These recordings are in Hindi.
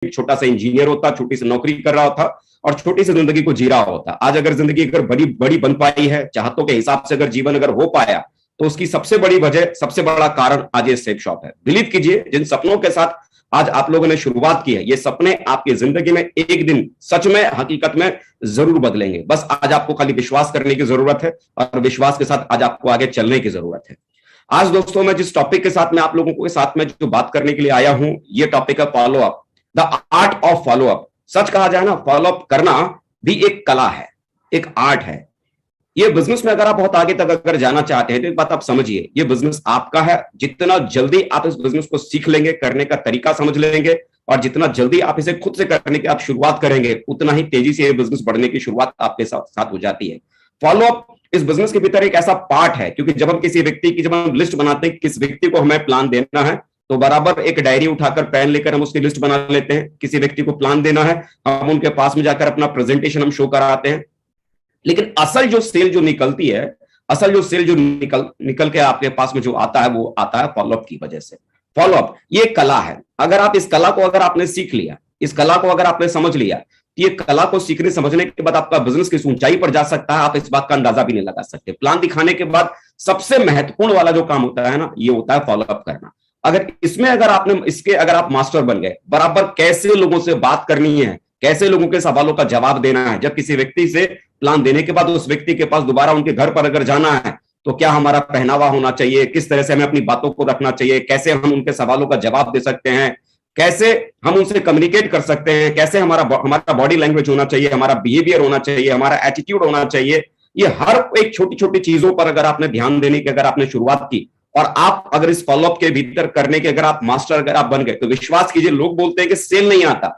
छोटा सा इंजीनियर होता, छोटी सी नौकरी कर रहा होता और छोटी सी जिंदगी को जी रहा होता। आज अगर जिंदगी अगर बड़ी बड़ी बन पाई है, चाहतों के हिसाब से अगर जीवन अगर हो पाया, तो उसकी सबसे बड़ी वजह, सबसे बड़ा कारण आज ये सेफ शॉप है। बिलीव कीजिए, जिन सपनों के साथ आज आप लोगों ने शुरुआत की है, ये सपने आपकी जिंदगी में एक दिन सच में, हकीकत में जरूर बदलेंगे। बस आज आपको खाली विश्वास करने की जरूरत है और विश्वास के साथ आज आपको आगे चलने की जरूरत है। आज दोस्तों, मैं जिस टॉपिक के साथ में आप लोगों के साथ में जो बात करने के लिए आया हूं, ये टॉपिक है follow up, the art of follow up. सच कहा जाए ना, फॉलो अप करना भी एक कला है, एक आर्ट है। ये बिजनेस में अगर आप बहुत आगे तक अगर जाना चाहते हैं तो एक बात आप समझिए, ये बिजनेस आपका है। जितना जल्दी आप इस बिजनेस को सीख लेंगे, करने का तरीका समझ लेंगे और जितना जल्दी आप इसे खुद से करने की आप शुरुआत करेंगे, उतना ही तेजी से ये बिजनेस बढ़ने की शुरुआत आपके साथ हो जाती है। फॉलो अप इस बिजनेस के भीतर एक ऐसा पार्ट है, क्योंकि जब हम किसी व्यक्ति की, जब हम लिस्ट बनाते हैं किस व्यक्ति को हमें प्लान देना है, तो बराबर एक डायरी उठाकर पेन लेकर हम उसकी लिस्ट बना लेते हैं। किसी व्यक्ति को प्लान देना है, हम उनके पास में जाकर अपना प्रेजेंटेशन हम शो कराते हैं। लेकिन असल जो सेल जो निकलती है, असल जो सेल जो निकल के आपके पास में जो आता है, वो आता है फॉलोअप की वजह से। फॉलोअप ये कला है। अगर आप इस कला को अगर आपने सीख लिया, इस कला को अगर आपने समझ लिया, ये कला को सीखने समझने के बाद आपका बिजनेस किस ऊंचाई पर जा सकता है, आप इस बात का अंदाजा भी नहीं लगा सकते। प्लान दिखाने के बाद सबसे महत्वपूर्ण वाला जो काम होता है ना, ये होता है फॉलोअप करना। अगर इसमें अगर आपने इसके अगर आप मास्टर बन गए, बराबर कैसे लोगों से बात करनी है, कैसे लोगों के सवालों का जवाब देना है, जब किसी व्यक्ति से प्लान देने के बाद उस व्यक्ति के पास दोबारा उनके घर पर अगर जाना है, तो क्या हमारा पहनावा होना चाहिए, किस तरह से हमें अपनी बातों को रखना चाहिए, कैसे हम उनके सवालों का जवाब दे सकते हैं, कैसे हम उनसे कम्युनिकेट कर सकते हैं, कैसे हमारा बॉडी लैंग्वेज होना चाहिए, हमारा बिहेवियर होना चाहिए, हमारा एटीट्यूड होना चाहिए। ये हर एक छोटी छोटी चीजों पर अगर आपने ध्यान देने की अगर आपने शुरुआत की और आप अगर इस फॉलोअप के भीतर करने के अगर आप मास्टर अगर आप बन गए, तो विश्वास कीजिए, लोग बोलते हैं कि सेल नहीं आता,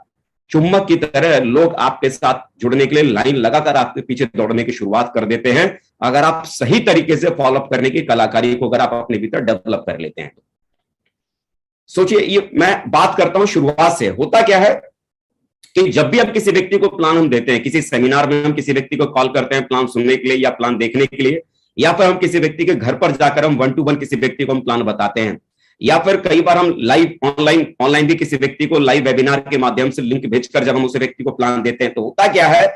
चुम्बक की तरह लोग आपके साथ जुड़ने के लिए लाइन लगाकर आपके पीछे दौड़ने की शुरुआत कर देते हैं, अगर आप सही तरीके से फॉलोअप करने की कलाकारी को अगर आप अपने भीतर डेवलप कर लेते हैं। सोचिए, ये मैं बात करता हूं शुरुआत से। होता क्या है कि जब भी हम किसी व्यक्ति को प्लान हम देते हैं, किसी सेमिनार में हम किसी व्यक्ति को कॉल करते हैं प्लान सुनने के लिए या प्लान देखने के लिए, या फिर हम किसी व्यक्ति के घर पर जाकर हम 1 to 1 किसी व्यक्ति को हम प्लान बताते हैं, या फिर कई बार हम लाइव ऑनलाइन भी किसी व्यक्ति को लाइव वेबिनार के माध्यम से लिंक भेजकर जब हम उस व्यक्ति को प्लान देते हैं, तो होता क्या है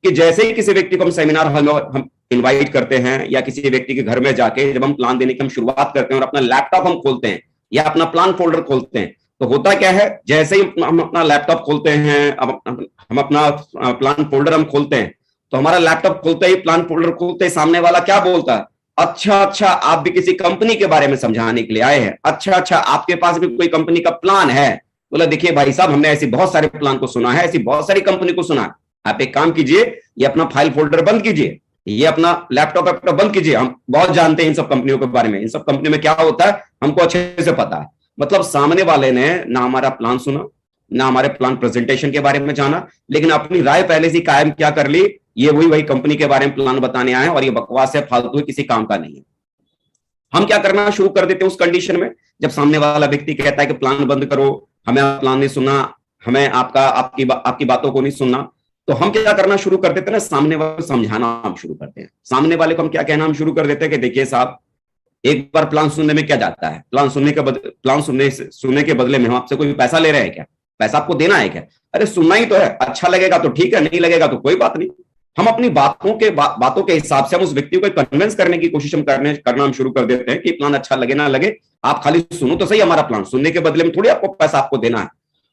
कि जैसे ही किसी व्यक्ति को हम सेमिनार हॉल में हम इन्वाइट करते हैं या किसी व्यक्ति के घर में जाके जब हम प्लान देने की हम शुरुआत करते हैं और अपना लैपटॉप हम खोलते हैं या अपना प्लान फोल्डर खोलते हैं, तो होता क्या है, जैसे ही हम अपना लैपटॉप खोलते हैं, हम अपना प्लान फोल्डर हम खोलते हैं, तो हमारा लैपटॉप खोलते ही, प्लान फोल्डर खोलते ही सामने वाला क्या बोलता है, अच्छा आप भी किसी कंपनी के बारे में समझाने के लिए आए हैं, अच्छा आपके पास भी कोई कंपनी का प्लान है। बोला, देखिए भाई साहब, हमने ऐसी बहुत सारे प्लान को सुना है, ऐसी बहुत सारी कंपनी को सुना है। आप एक काम कीजिए, ये अपना फाइल फोल्डर बंद कीजिए, ये अपना लैपटॉप बंद कीजिए। हम बहुत जानते हैं इन सब कंपनियों के बारे में, इन सब कंपनी में क्या होता है हमको अच्छे से पता है। मतलब सामने वाले ने ना हमारा प्लान सुना, ना हमारे प्लान प्रेजेंटेशन के बारे में जाना, लेकिन अपनी राय पहले से कायम क्या कर ली, ये वही कंपनी के बारे में प्लान बताने आए हैं और ये बकवास है, फालतू है, किसी काम का नहीं है। हम क्या करना शुरू कर देते हैं उस कंडीशन में, जब सामने वाला व्यक्ति कहता है कि प्लान बंद करो, हमें प्लान नहीं सुनना, हमें आपकी बातों को नहीं सुनना, तो हम क्या करना शुरू कर देते हैं ना, सामने वाले को समझाना हम शुरू करते हैं। सामने वाले को हम क्या कहना हम शुरू कर देते हैं कि देखिए साहब, एक बार प्लान सुनने में क्या जाता है, प्लान सुनने के बदले में हम आपसे कोई पैसा ले रहे हैं क्या, पैसा आपको देना है क्या? अरे सुनना ही तो है, अच्छा लगेगा तो ठीक है, नहीं लगेगा तो कोई बात नहीं। हम अपनी बातों के हिसाब से हम उस व्यक्ति को कन्विंस करने की कोशिश करना हम शुरू कर देते हैं कि प्लान अच्छा लगे ना लगे, आप खाली सुनो तो सही हमारा प्लान, सुनने के बदले में थोड़ी आपको पैसा आपको देना है।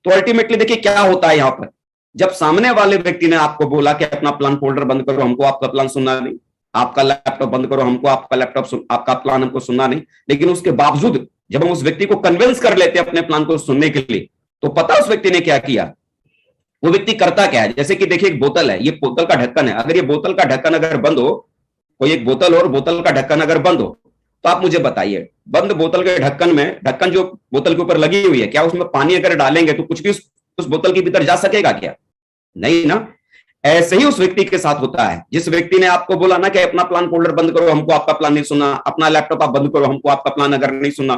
तो अल्टीमेटली देखिए क्या होता है यहाँ पर, जब सामने वाले व्यक्ति ने आपको बोला कि अपना प्लान फोल्डर बंद करो, हमको आपका प्लान सुनना नहीं, आपका लैपटॉप बंद करो, हमको आपका प्लान हमको सुनना नहीं, लेकिन उसके बावजूद जब हम उस व्यक्ति को कन्विंस कर लेते हैं अपने प्लान को सुनने के लिए, तो पता उस व्यक्ति ने क्या किया, वो व्यक्ति करता क्या है। जैसे कि देखिए एक बोतल है, ये बोतल का ढक्कन है, अगर ये बोतल का ढक्कन अगर बंद हो, कोई एक बोतल और बोतल का ढक्कन अगर बंद हो, तो आप मुझे बताइए, बंद बोतल के ढक्कन जो बोतल के ऊपर लगी हुई है, क्या उसमें पानी अगर डालेंगे तो कुछ भी उस बोतल के भीतर जा सकेगा क्या? नहीं ना। ऐसे ही उस व्यक्ति के साथ होता है, जिस व्यक्ति ने आपको बोला ना कि अपना प्लान फोल्डर बंद करो, हमको आपका प्लान नहीं सुनना, अपना लैपटॉप आप बंद करो, हमको आपका प्लान अगर नहीं सुनना,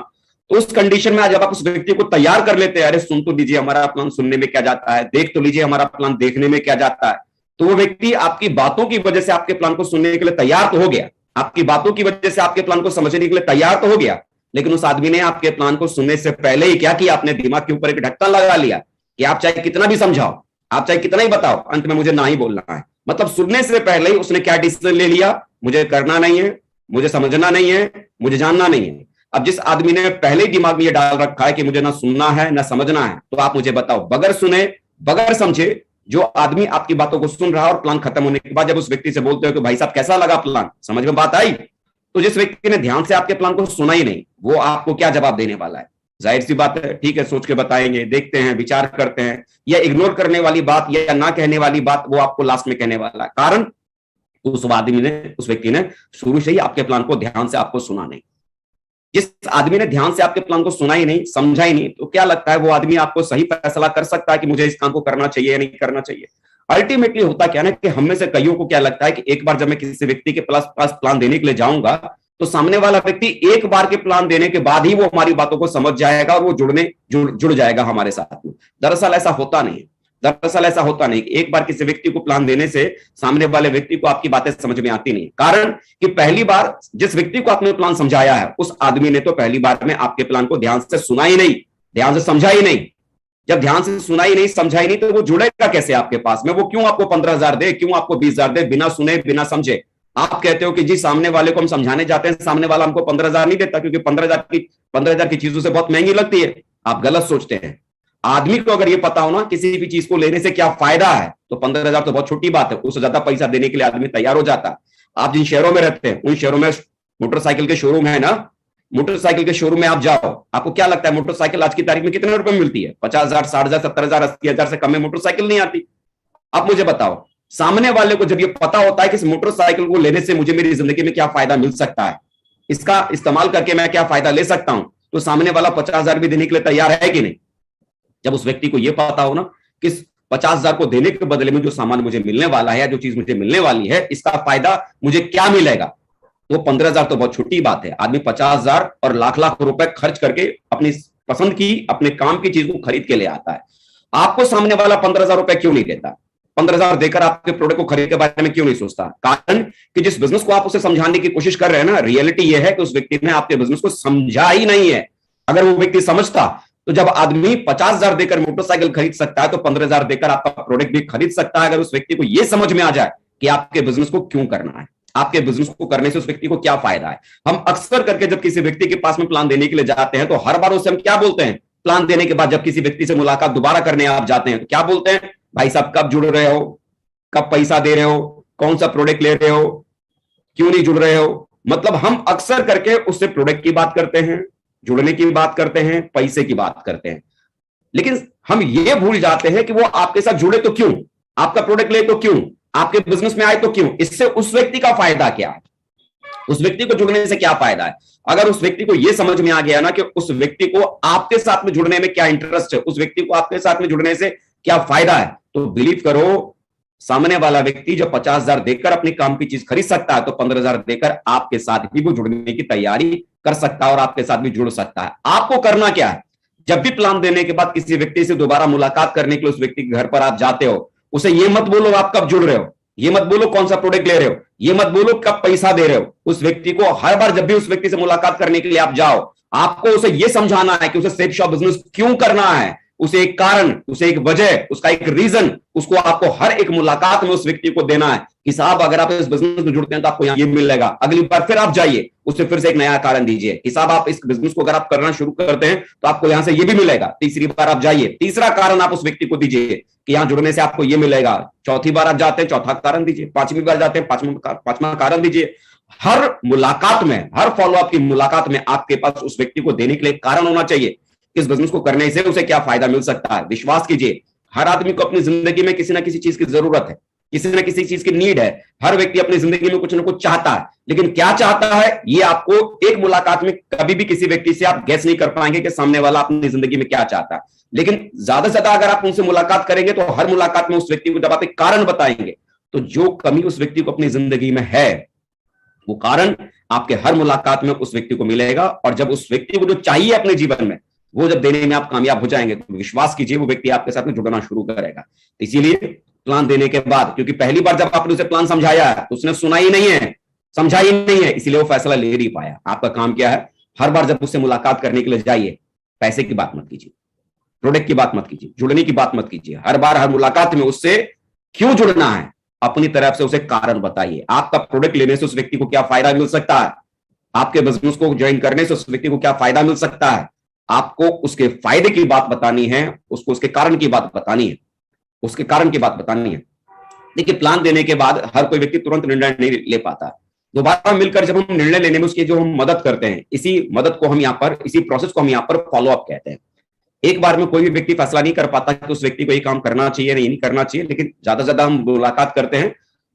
तो उस कंडीशन में आज जब आप उस व्यक्ति को तैयार कर लेते हैं, अरे सुन तो लीजिए हमारा प्लान सुनने में क्या जाता है, देख तो लीजिए हमारा प्लान देखने में क्या जाता है, तो वो व्यक्ति आपकी बातों की वजह से आपके प्लान को सुनने के लिए तैयार तो हो गया, आपकी बातों की वजह से आपके प्लान को समझने के लिए तैयार तो हो गया, लेकिन उस आदमी ने आपके प्लान को सुनने से पहले ही क्या किया, आपने दिमाग के ऊपर एक ढक्कन लगा लिया कि आप चाहे कितना भी समझाओ, आप चाहे कितना ही बताओ, अंत में मुझे ना ही बोलना है। मतलब सुनने से पहले ही उसने क्या डिसीजन ले लिया, मुझे करना नहीं है, मुझे समझना नहीं है, मुझे जानना नहीं है। अब जिस आदमी ने पहले ही दिमाग में ये डाल रखा है कि मुझे ना सुनना है ना समझना है, तो आप मुझे बताओ, बगैर सुने बगैर समझे जो आदमी आपकी बातों को सुन रहा है और प्लान खत्म होने के बाद जब उस व्यक्ति से बोलते हो कि भाई साहब कैसा लगा प्लान, समझ में बात आई, तो जिस व्यक्ति ने ध्यान से आपके प्लान को सुना ही नहीं, वो आपको क्या जवाब देने वाला है? जाहिर सी बात है, ठीक है सोच के बताएंगे, देखते हैं, विचार करते हैं, या इग्नोर करने वाली बात या ना कहने वाली बात वो आपको लास्ट में कहने वाला है। कारण उस आदमी ने, उस व्यक्ति ने शुरू से ही आपके प्लान को ध्यान से आपको सुना नहीं। जिस आदमी ने ध्यान से आपके प्लान को सुना ही नहीं, समझा ही नहीं, तो क्या लगता है वो आदमी आपको सही फैसला कर सकता है कि मुझे इस काम को करना चाहिए या नहीं करना चाहिए? अल्टीमेटली होता क्या ना कि हम में से कईयों को क्या लगता है कि एक बार जब मैं किसी व्यक्ति के पास प्लान देने के लिए जाऊंगा, तो सामने वाला व्यक्ति एक बार के प्लान देने के बाद ही वो हमारी बातों को समझ जाएगा और वो जुड़ जाएगा हमारे साथ में। दरअसल ऐसा होता नहीं है। दरअसल ऐसा होता नहीं। एक बार किसी व्यक्ति को प्लान देने से सामने वाले व्यक्ति को आपकी बातें समझ में आती नहीं। कारण कि पहली बार जिस व्यक्ति को आपने प्लान समझाया है, उस आदमी ने तो पहली बार में आपके प्लान को ध्यान से सुना ही नहीं, ध्यान से समझा ही नहीं। जब ध्यान से सुना ही नहीं, समझा ही नहीं, तो वो जुड़ेगा कैसे आपके पास में? वो क्यों आपको 15,000 दे, क्यों आपको 20,000 दे, बिना सुने बिना समझे? आप कहते हो कि जी सामने वाले को हम समझाने जाते हैं, सामने वाला हमको 15,000 नहीं देता क्योंकि 15,000 की चीजों से बहुत महंगी लगती है। आप गलत सोचते हैं। आदमी को अगर ये पता हो ना किसी भी चीज को लेने से क्या फायदा है, तो 15,000 तो बहुत छोटी बात है, उससे ज्यादा पैसा देने के लिए आदमी तैयार हो जाता है। आप जिन शहरों में रहते हैं उन शहरों में मोटरसाइकिल के शोरूम है ना, मोटरसाइकिल के शोरूम में आप जाओ, आपको क्या लगता है मोटरसाइकिल आज की तारीख में कितने रुपए में मिलती है? 50,000, 60,000, 70,000, 80,000 से कम में मोटरसाइकिल नहीं आती। आप मुझे बताओ, सामने वाले को जब ये पता होता है कि इस मोटरसाइकिल को लेने से मुझे मेरी जिंदगी में क्या फायदा मिल सकता है, इसका इस्तेमाल करके मैं क्या फायदा ले सकता हूं, तो सामने वाला 50,000 भी देने के लिए तैयार है कि नहीं? जब उस व्यक्ति को यह पता हो ना कि 50,000 को देने के बदले में जो सामान मुझे मिलने वाला है या जो चीज मुझे मिलने वाली है, इसका फायदा मुझे क्या मिलेगा, तो 15,000 तो बहुत छोटी बात है। आदमी 50,000 और लाख लाख रुपए खर्च करके अपनी पसंद की, अपने काम की चीज को खरीद के ले आता है। आपको सामने वाला 15,000 रुपए क्यों नहीं देता? 15,000 देकर आपके प्रोडक्ट को खरीद के बारे में क्यों नहीं सोचता? कारण कि जिस बिजनेस को आप उसे समझाने की कोशिश कर रहे हैं ना, रियलिटी यह है कि उस व्यक्ति ने आपके बिजनेस को समझा ही नहीं है। अगर वो व्यक्ति समझता, तो जब आदमी 50,000 देकर मोटरसाइकिल खरीद सकता है, तो 15,000 देकर आपका प्रोडक्ट भी खरीद सकता है। अगर उस व्यक्ति को यह समझ में आ जाए कि आपके बिजनेस को क्यों करना है, आपके बिजनेस को करने से उस व्यक्ति को क्या फायदा है। हम अक्सर करके जब किसी व्यक्ति के पास में प्लान देने के लिए जाते हैं, तो हर बार उससे हम क्या बोलते हैं? प्लान देने के बाद जब किसी व्यक्ति से मुलाकात दोबारा करने आप जाते हैं, तो क्या बोलते हैं? भाई साहब कब जुड़ रहे हो, कब पैसा दे रहे हो, कौन सा प्रोडक्ट ले रहे हो, क्यों नहीं जुड़ रहे हो? मतलब हम अक्सर करके उससे प्रोडक्ट की बात करते हैं, जुड़ने की बात करते हैं, पैसे की बात करते हैं, लेकिन हम ये भूल जाते हैं कि वो आपके साथ जुड़े तो क्यों, आपका प्रोडक्ट ले तो क्यों, आपके बिजनेस में आए तो क्यों, इससे उस व्यक्ति का फायदा क्या है, उस व्यक्ति को जुड़ने से क्या फायदा है। अगर उस व्यक्ति को यह समझ में आ गया ना कि उस व्यक्ति को आपके साथ में जुड़ने में क्या इंटरेस्ट है, उस व्यक्ति को आपके साथ में जुड़ने से क्या फायदा है, तो बिलीव करो सामने वाला व्यक्ति जो 50,000 देकर अपनी काम की चीज खरीद सकता है, तो 15,000 देकर आपके साथ भी वो जुड़ने की तैयारी कर सकता है और आपके साथ भी जुड़ सकता है। आपको करना क्या है? जब भी प्लान देने के बाद किसी व्यक्ति से दोबारा मुलाकात करने के लिए उस व्यक्ति के घर पर आप जाते हो, उसे ये मत बोलो आप कब जुड़ रहे हो, ये मत बोलो कौन सा प्रोडक्ट ले रहे हो, ये मत बोलो कब पैसा दे रहे हो। उस व्यक्ति को हर बार जब भी उस व्यक्ति से मुलाकात करने के लिए आप जाओ, आपको उसे यह समझाना है कि उसे सेफ शॉप बिजनेस क्यों करना है, उसे एक कारण, उसे एक वजह, उसका एक रीजन, उसको आपको हर एक मुलाकात में उस व्यक्ति को देना है कि साहब अगर आप इस बिजनेस में जुड़ते हैं तो आपको यहाँ ये मिलेगा। अगली बार फिर आप जाइए, उसे फिर से एक नया कारण दीजिए कि साहब आप इस बिजनेस को अगर आप करना शुरू करते हैं तो आपको यहां से ये भी मिलेगा। तीसरी बार आप जाइए, तीसरा कारण आप उस व्यक्ति को दीजिए कि यहां जुड़ने से आपको ये मिलेगा। चौथी बार आप जाते हैं, चौथा कारण दीजिए। पांचवी बार जाते हैं, पांचवा कारण दीजिए। हर मुलाकात में, हर फॉलोअप की मुलाकात में आपके पास उस व्यक्ति को देने के लिए कारण होना चाहिए। इस बिजनेस को करने से उसे क्या फायदा मिल सकता है। विश्वास कीजिए, हर आदमी को अपनी जिंदगी में किसी ना किसी चीज की जरूरत है, किसी न किसी चीज की नीड है। हर व्यक्ति अपनी जिंदगी में कुछ ना कुछ चाहता है, लेकिन क्या चाहता है ये आपको एक मुलाकात में कभी भी किसी व्यक्ति से आप गैस नहीं कर पाएंगे कि सामने वाला अपनी जिंदगी में क्या चाहता है। लेकिन ज्यादा से ज्यादा अगर आप उनसे मुलाकात करेंगे तो हर मुलाकात में उस व्यक्ति को जब आप एक कारण बताएंगे, तो जो कमी उस व्यक्ति को अपनी जिंदगी में है वो कारण आपके हर मुलाकात में उस व्यक्ति को मिलेगा। और जब उस व्यक्ति को जो चाहिए अपने जीवन में, वो जब देने में आप कामयाब हो जाएंगे, तो विश्वास कीजिए वो व्यक्ति आपके साथ में जुड़ना शुरू करेगा। इसीलिए प्लान देने के बाद, क्योंकि पहली बार जब आपने उसे प्लान समझाया है तो उसने सुना ही नहीं है, समझा ही नहीं है, इसीलिए वो फैसला ले नहीं पाया। आपका काम क्या है? हर बार जब उससे मुलाकात करने के लिए जाइए, पैसे की बात मत कीजिए, प्रोडक्ट की बात मत कीजिए, जुड़ने की बात मत कीजिए। हर बार हर मुलाकात में उससे क्यों जुड़ना है, अपनी तरफ से उसे कारण बताइए। आपका प्रोडक्ट लेने से उस व्यक्ति को क्या फायदा मिल सकता है, आपके बिजनेस को ज्वाइन करने से उस व्यक्ति को क्या फायदा मिल सकता है। आपको उसके फायदे की बात बतानी है, उसको उसके कारण की बात बतानी है, उसके कारण की बात बतानी है। देखिए, प्लान देने के बाद हर कोई व्यक्ति तुरंत निर्णय नहीं ले पाता। दोबारा मिलकर जब हम निर्णय लेने में उसकी जो हम मदद करते हैं, इसी मदद को हम यहाँ पर, इसी प्रोसेस को हम यहाँ पर फॉलो अप कहते हैं। एक बार में कोई भी व्यक्ति फैसला नहीं कर पाता कि उस व्यक्ति को ये काम करना चाहिए नहीं करना चाहिए, लेकिन ज्यादा से ज्यादा हम मुलाकात करते हैं।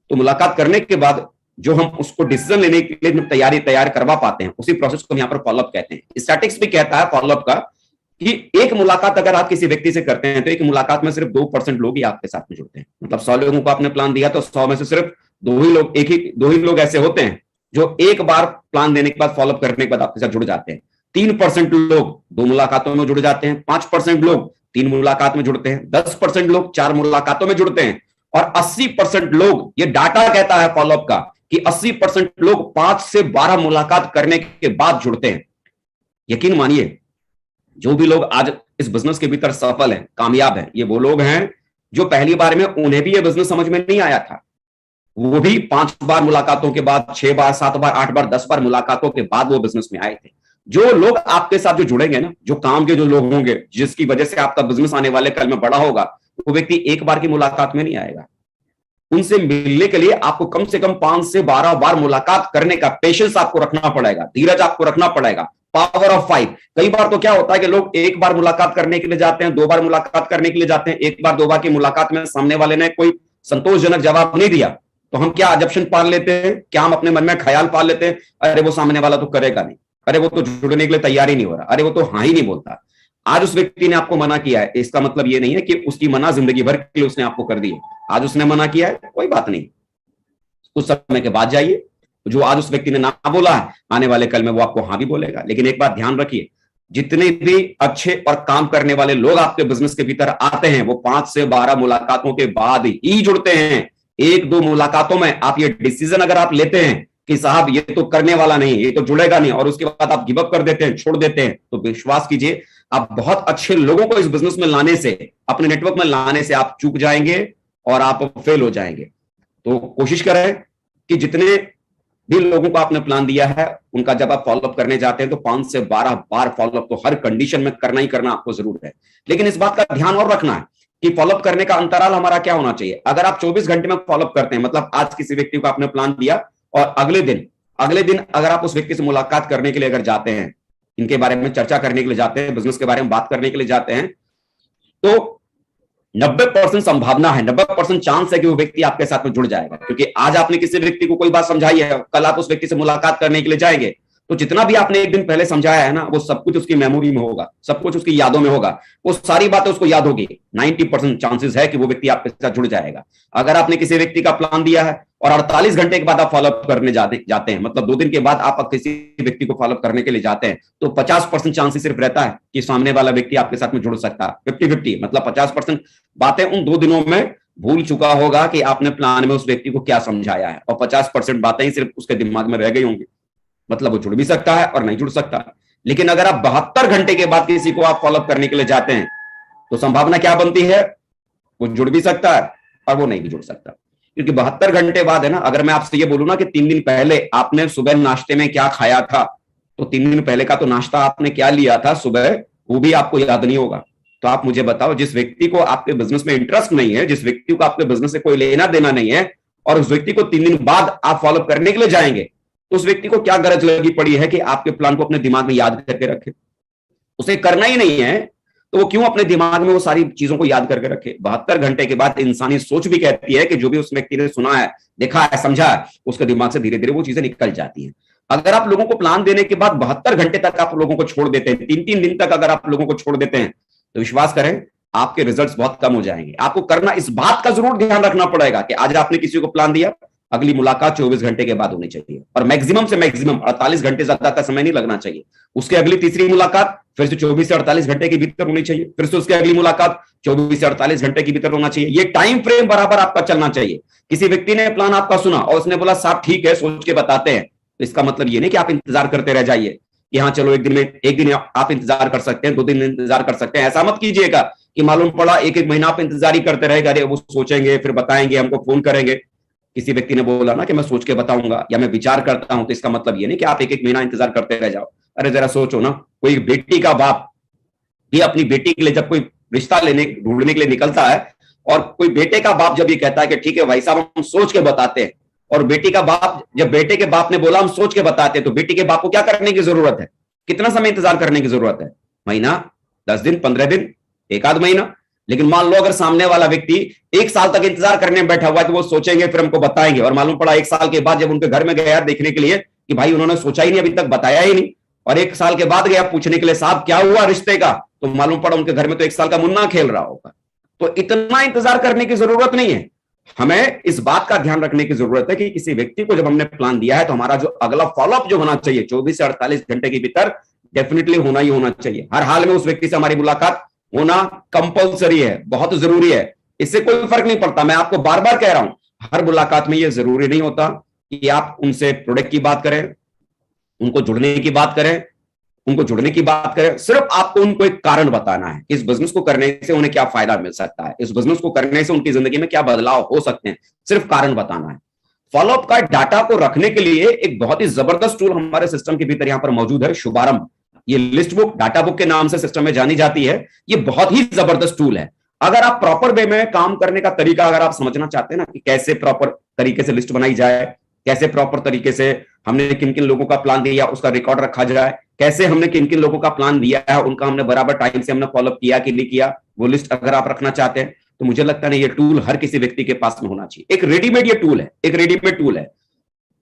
तो मुलाकात करने के बाद जो हम उसको डिसीजन लेने के लिए तैयार करवा पाते हैं, उसी प्रोसेस को हम यहाँ पर फॉलोअप कहते हैं। स्टैटिक्स भी कहता है फॉलोअप का कि एक मुलाकात अगर आप किसी व्यक्ति से करते हैं तो एक मुलाकात में सिर्फ 2% लोग ही आपके साथ में जुड़ते हैं। मतलब 100 लोगों को आपने प्लान दिया तो 100 में से सिर्फ दो ही लोग ऐसे होते हैं जो एक बार प्लान देने के बाद फॉलोअप करने के बाद आपके साथ जुड़ जाते हैं। 3% लोग 2 मुलाकातों में जुड़ जाते हैं, 5% लोग 3 मुलाकात में जुड़ते हैं, 10% लोग 4 मुलाकातों में जुड़ते हैं, और 80% लोग, ये डाटा कहता है फॉलोअप का कि 80% लोग 5 से 12 मुलाकात करने के बाद जुड़ते हैं। यकीन मानिए, जो भी लोग आज इस बिजनेस के भीतर सफल हैं, कामयाब हैं, ये वो लोग हैं जो पहली बार में उन्हें भी ये बिजनेस समझ में नहीं आया था। वो भी 5 बार मुलाकातों के बाद, 6 बार, 7 बार, 8 बार, 10 बार मुलाकातों के बाद वो बिजनेस में आए थे। जो लोग आपके साथ जो जुड़ेंगे ना, जो काम के जो लोग होंगे, जिसकी वजह से आपका बिजनेस आने वाले कल में बड़ा होगा, वो व्यक्ति एक बार की मुलाकात में नहीं आएगा। उनसे मिलने के लिए आपको कम से कम 5 से 12 बार मुलाकात करने का पेशेंस आपको रखना पड़ेगा, धीरज आपको रखना पड़ेगा। Power of 5। कई बार तो क्या होता है कि लोग एक बार मुलाकात करने के लिए जाते हैं, 2 बार मुलाकात करने के लिए जाते हैं, 1 बार 2 बार की मुलाकात में सामने वाले ने कोई संतोषजनक जवाब नहीं दिया तो हम क्या अजप्शन पाल लेते हैं, क्या हम अपने मन में ख्याल पाल लेते हैं, अरे वो सामने वाला तो करेगा नहीं, अरे वो तो जुड़ने के लिए तैयार ही नहीं हो रहा, अरे वो तो हाँ ही नहीं बोलता। आज उस व्यक्ति ने आपको मना किया है, इसका मतलब ये नहीं है कि उसकी मना जिंदगी भर के लिए उसने आपको कर दी है। आज उसने मना किया है, कोई बात नहीं, कुछ समय के बाद जाइए। जो आज उस व्यक्ति ने ना बोला है, आने वाले कल में वो आपको हाँ भी बोलेगा। लेकिन एक बात ध्यान रखिए, जितने भी अच्छे और काम करने वाले लोग आपके बिजनेस के भीतर आते हैं, वो 5 से 12 मुलाकातों के बाद ही जुड़ते हैं। 1-2 मुलाकातों में आप ये डिसीजन अगर आप लेते हैं कि साहब ये तो करने वाला नहीं, ये तो जुड़ेगा नहीं, और उसके बाद आप गिव अप कर देते हैं, छोड़ देते हैं, तो विश्वास कीजिए आप बहुत अच्छे लोगों को इस बिजनेस में लाने से, अपने नेटवर्क में लाने से आप चूक जाएंगे और आप फेल हो जाएंगे। तो कोशिश करें कि जितने भी लोगों को आपने प्लान दिया है, उनका जब आप फॉलोअप करने जाते हैं तो 5 से 12 बार फॉलोअप तो हर कंडीशन में करना ही करना आपको जरूर है। लेकिन इस बात का ध्यान और रखना है कि फॉलोअप करने का अंतराल हमारा क्या होना चाहिए। अगर आप 24 घंटे में फॉलोअप करते हैं, मतलब आज किसी व्यक्ति को आपने प्लान दिया और अगले दिन अगर आप उस व्यक्ति से मुलाकात करने के लिए अगर जाते हैं, इनके बारे में चर्चा करने के लिए जाते हैं, बिजनेस के बारे में बात करने के लिए जाते हैं, तो 90% संभावना है, 90% चांस है कि वो व्यक्ति आपके साथ में जुड़ जाएगा। क्योंकि आज आपने किसी व्यक्ति को कोई बात समझाई है, कल आप उस व्यक्ति से मुलाकात करने के लिए जाएंगे, तो जितना भी आपने एक दिन पहले समझाया है ना, वो सब कुछ उसकी मेमोरी में होगा, सब कुछ उसकी यादों में होगा, वो सारी बातें उसको याद होगी। 90% चांसेस है कि वो व्यक्ति आपके साथ जुड़ जाएगा। अगर आपने किसी व्यक्ति का प्लान दिया है और 48 घंटे के बाद आप फॉलोअप करने जाते हैं, मतलब 2 दिन के बाद आप किसी व्यक्ति को फॉलोअप करने के लिए जाते हैं, तो 50% चांसेस सिर्फ रहता है कि सामने वाला व्यक्ति आपके साथ में जुड़ सकता है। 50-50 मतलब 50% बातें उन 2 दिनों में भूल चुका होगा कि आपने प्लान में उस व्यक्ति को क्या समझाया है, और 50% बातें ही सिर्फ उसके दिमाग में रह गई होंगी। मतलब वो जुड़ भी सकता है और नहीं जुड़ सकता। लेकिन अगर आप 72 घंटे के बाद किसी को आप फॉलोअप करने के लिए जाते हैं, तो संभावना क्या बनती है, वो जुड़ भी सकता है और वो नहीं भी जुड़ सकता। क्योंकि 72 घंटे बाद है ना, अगर मैं आपसे ये बोलूं ना कि 3 दिन पहले आपने सुबह नाश्ते में क्या खाया था, तो 3 दिन पहले का तो नाश्ता आपने क्या लिया था सुबह, वो भी आपको याद नहीं होगा। तो आप मुझे बताओ, जिस व्यक्ति को आपके बिजनेस में इंटरेस्ट नहीं है, जिस व्यक्ति को आपके बिजनेस से कोई लेना देना नहीं है, और उस व्यक्ति को 3 दिन बाद आप फॉलोअप करने के लिए जाएंगे, तो उस व्यक्ति को क्या गरज लगी पड़ी है कि आपके प्लान को अपने दिमाग में याद करके रखे। उसे करना ही नहीं है तो वो क्यों अपने दिमाग में वो सारी चीजों को याद करके रखे। 72 घंटे के बाद इंसानी सोच भी कहती है कि जो भी उस व्यक्ति ने सुना है, देखा है, समझा है, उसके दिमाग से धीरे धीरे वो चीजें निकल जाती हैं। अगर आप लोगों को प्लान देने के बाद 72 घंटे तक आप लोगों को छोड़ देते हैं, 3-3 दिन तक अगर आप लोगों को छोड़ देते हैं, तो विश्वास करें आपके रिजल्ट्स बहुत कम हो जाएंगे। आपको करना, इस बात का जरूर ध्यान रखना पड़ेगा कि आज आपने किसी को प्लान दिया, अगली मुलाकात 24 घंटे के बाद होनी चाहिए, और मैक्सिमम से मैक्सिमम 48 घंटे ज्यादा का समय नहीं लगना चाहिए। उसके अगली तीसरी मुलाकात फिर से 24 से 48 घंटे के भीतर होनी चाहिए, फिर से उसके अगली मुलाकात 24 से 48 घंटे के भीतर होना चाहिए। ये टाइम फ्रेम बराबर आपका चलना चाहिए। किसी व्यक्ति ने प्लान आपका सुना और उसने बोला साहब ठीक है, सोच के बताते हैं, तो इसका मतलब ये नहीं कि आप इंतजार करते रह जाइए। कि हाँ चलो एक दिन आप इंतजार कर सकते हैं, 2 दिन इंतजार कर सकते हैं। ऐसा मत कीजिएगा कि मालूम पड़ा एक एक महीना आप इंतजार ही करते रहेगा, अरे वो सोचेंगे फिर बताएंगे, हमको फोन करेंगे। किसी व्यक्ति ने बोला ना कि मैं सोच के बताऊंगा या मैं विचार करता हूं, तो इसका मतलब ये नहीं कि आप एक एक महीना इंतजार करते रह जाओ। अरे जरा सोचो ना, कोई बेटी का बाप भी अपनी बेटी के लिए जब कोई रिश्ता लेने ढूंढने के लिए निकलता है, और कोई बेटे का बाप जब ये कहता है कि ठीक है भाई साहब हम सोच के बताते हैं, और बेटी का बाप जब बेटे के बाप ने बोला हम सोच के बताते हैं, तो बेटी के बाप को क्या करने की जरूरत है, कितना समय इंतजार करने की जरूरत है? महीना, 10 दिन, 15 दिन, एक आध महीना। लेकिन मान लो अगर सामने वाला व्यक्ति 1 साल तक इंतजार करने में बैठा हुआ है कि वो सोचेंगे फिर हमको बताएंगे, और मालूम पड़ा 1 साल के बाद जब उनके घर में गया देखने के लिए कि भाई उन्होंने सोचा ही नहीं, अभी तक बताया ही नहीं, और 1 साल के बाद गया पूछने के लिए साहब क्या हुआ रिश्ते का, तो मालूम पड़ा उनके घर में तो 1 साल का मुन्ना खेल रहा होगा। तो इतना इंतजार करने की जरूरत नहीं है। हमें इस बात का ध्यान रखने की जरूरत है कि किसी व्यक्ति को जब हमने प्लान दिया है तो हमारा जो अगला फॉलोअप जो होना चाहिए 24 से 48 घंटे के भीतर डेफिनेटली होना ही होना चाहिए। हर हाल में उस व्यक्ति से हमारी मुलाकात होना कंपलसरी है, बहुत जरूरी है। इससे कोई फर्क नहीं पड़ता, मैं आपको बार बार कह रहा हूं, हर मुलाकात में यह जरूरी नहीं होता कि आप उनसे प्रोडक्ट की बात करें, उनको जुड़ने की बात करें, सिर्फ आपको उनको एक कारण बताना है। इस बिजनेस को करने से उन्हें क्या फायदा मिल सकता है, इस बिजनेस को करने से उनकी जिंदगी में क्या बदलाव हो सकते हैं, सिर्फ कारण बताना है। फॉलोअप का डाटा को रखने के लिए एक बहुत ही जबरदस्त टूल हमारे सिस्टम के भीतर यहां पर मौजूद है, शुभारंभ। ये लिस्ट बुक, डाटा बुक के नाम से सिस्टम में जानी जाती है। ये बहुत ही जबरदस्त टूल है। अगर आप प्रॉपर वे में काम करने का तरीका अगर आप समझना चाहते हैं ना कि कैसे प्रॉपर तरीके से लिस्ट बनाई जाए, कैसे प्रॉपर तरीके से हमने किन किन लोगों का प्लान दिया उसका रिकॉर्ड रखा जाए, कैसे हमने किन किन लोगों का प्लान दिया है उनका हमने बराबर टाइम से हमने फॉलोअप किया कि नहीं किया, वो लिस्ट अगर आप रखना चाहते हैं तो मुझे लगता है ये टूल हर किसी व्यक्ति के पास में होना चाहिए। एक रेडीमेड ये टूल है, एक रेडीमेड टूल है।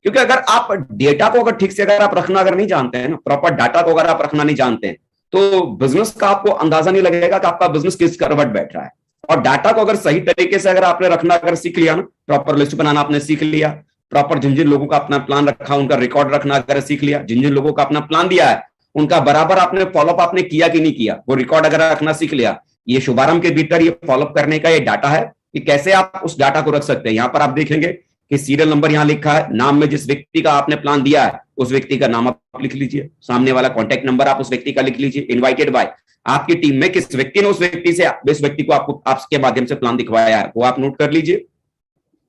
क्योंकि अगर आप डेटा को अगर ठीक से अगर आप रखना अगर नहीं जानते हैं ना, प्रॉपर डाटा को अगर आप रखना नहीं जानते हैं, तो बिजनेस का आपको अंदाजा नहीं लगेगा कि आपका बिजनेस किस करवट बैठ रहा है। और डाटा को अगर सही तरीके से अगर आपने रखना अगर सीख लिया ना, प्रॉपर लिस्ट बनाना आपने सीख लिया, प्रॉपर जिन जिन लोगों का अपना प्लान रखा उनका रिकॉर्ड रखना अगर सीख लिया, जिन जिन लोगों का अपना प्लान दिया है उनका बराबर आपने फॉलोअप आपने किया कि नहीं किया, वो रिकॉर्ड अगर रखना सीख लिया, ये शुभारंभ के भीतर ये फॉलोअप करने का ये डाटा है कि कैसे आप उस डाटा को रख सकते हैं। यहां पर आप देखेंगे कि सीरियल नंबर यहां लिखा है, नाम में जिस व्यक्ति का आपने प्लान दिया है उस व्यक्ति का नाम आप लिख लीजिए, सामने वाला कॉन्टैक्ट नंबर आप उस व्यक्ति का लिख लीजिए, इनवाइटेड बाय, आपकी टीम में किस व्यक्ति ने उस व्यक्ति को आपको आपके माध्यम से प्लान दिखवाया है वो आप नोट कर लीजिए।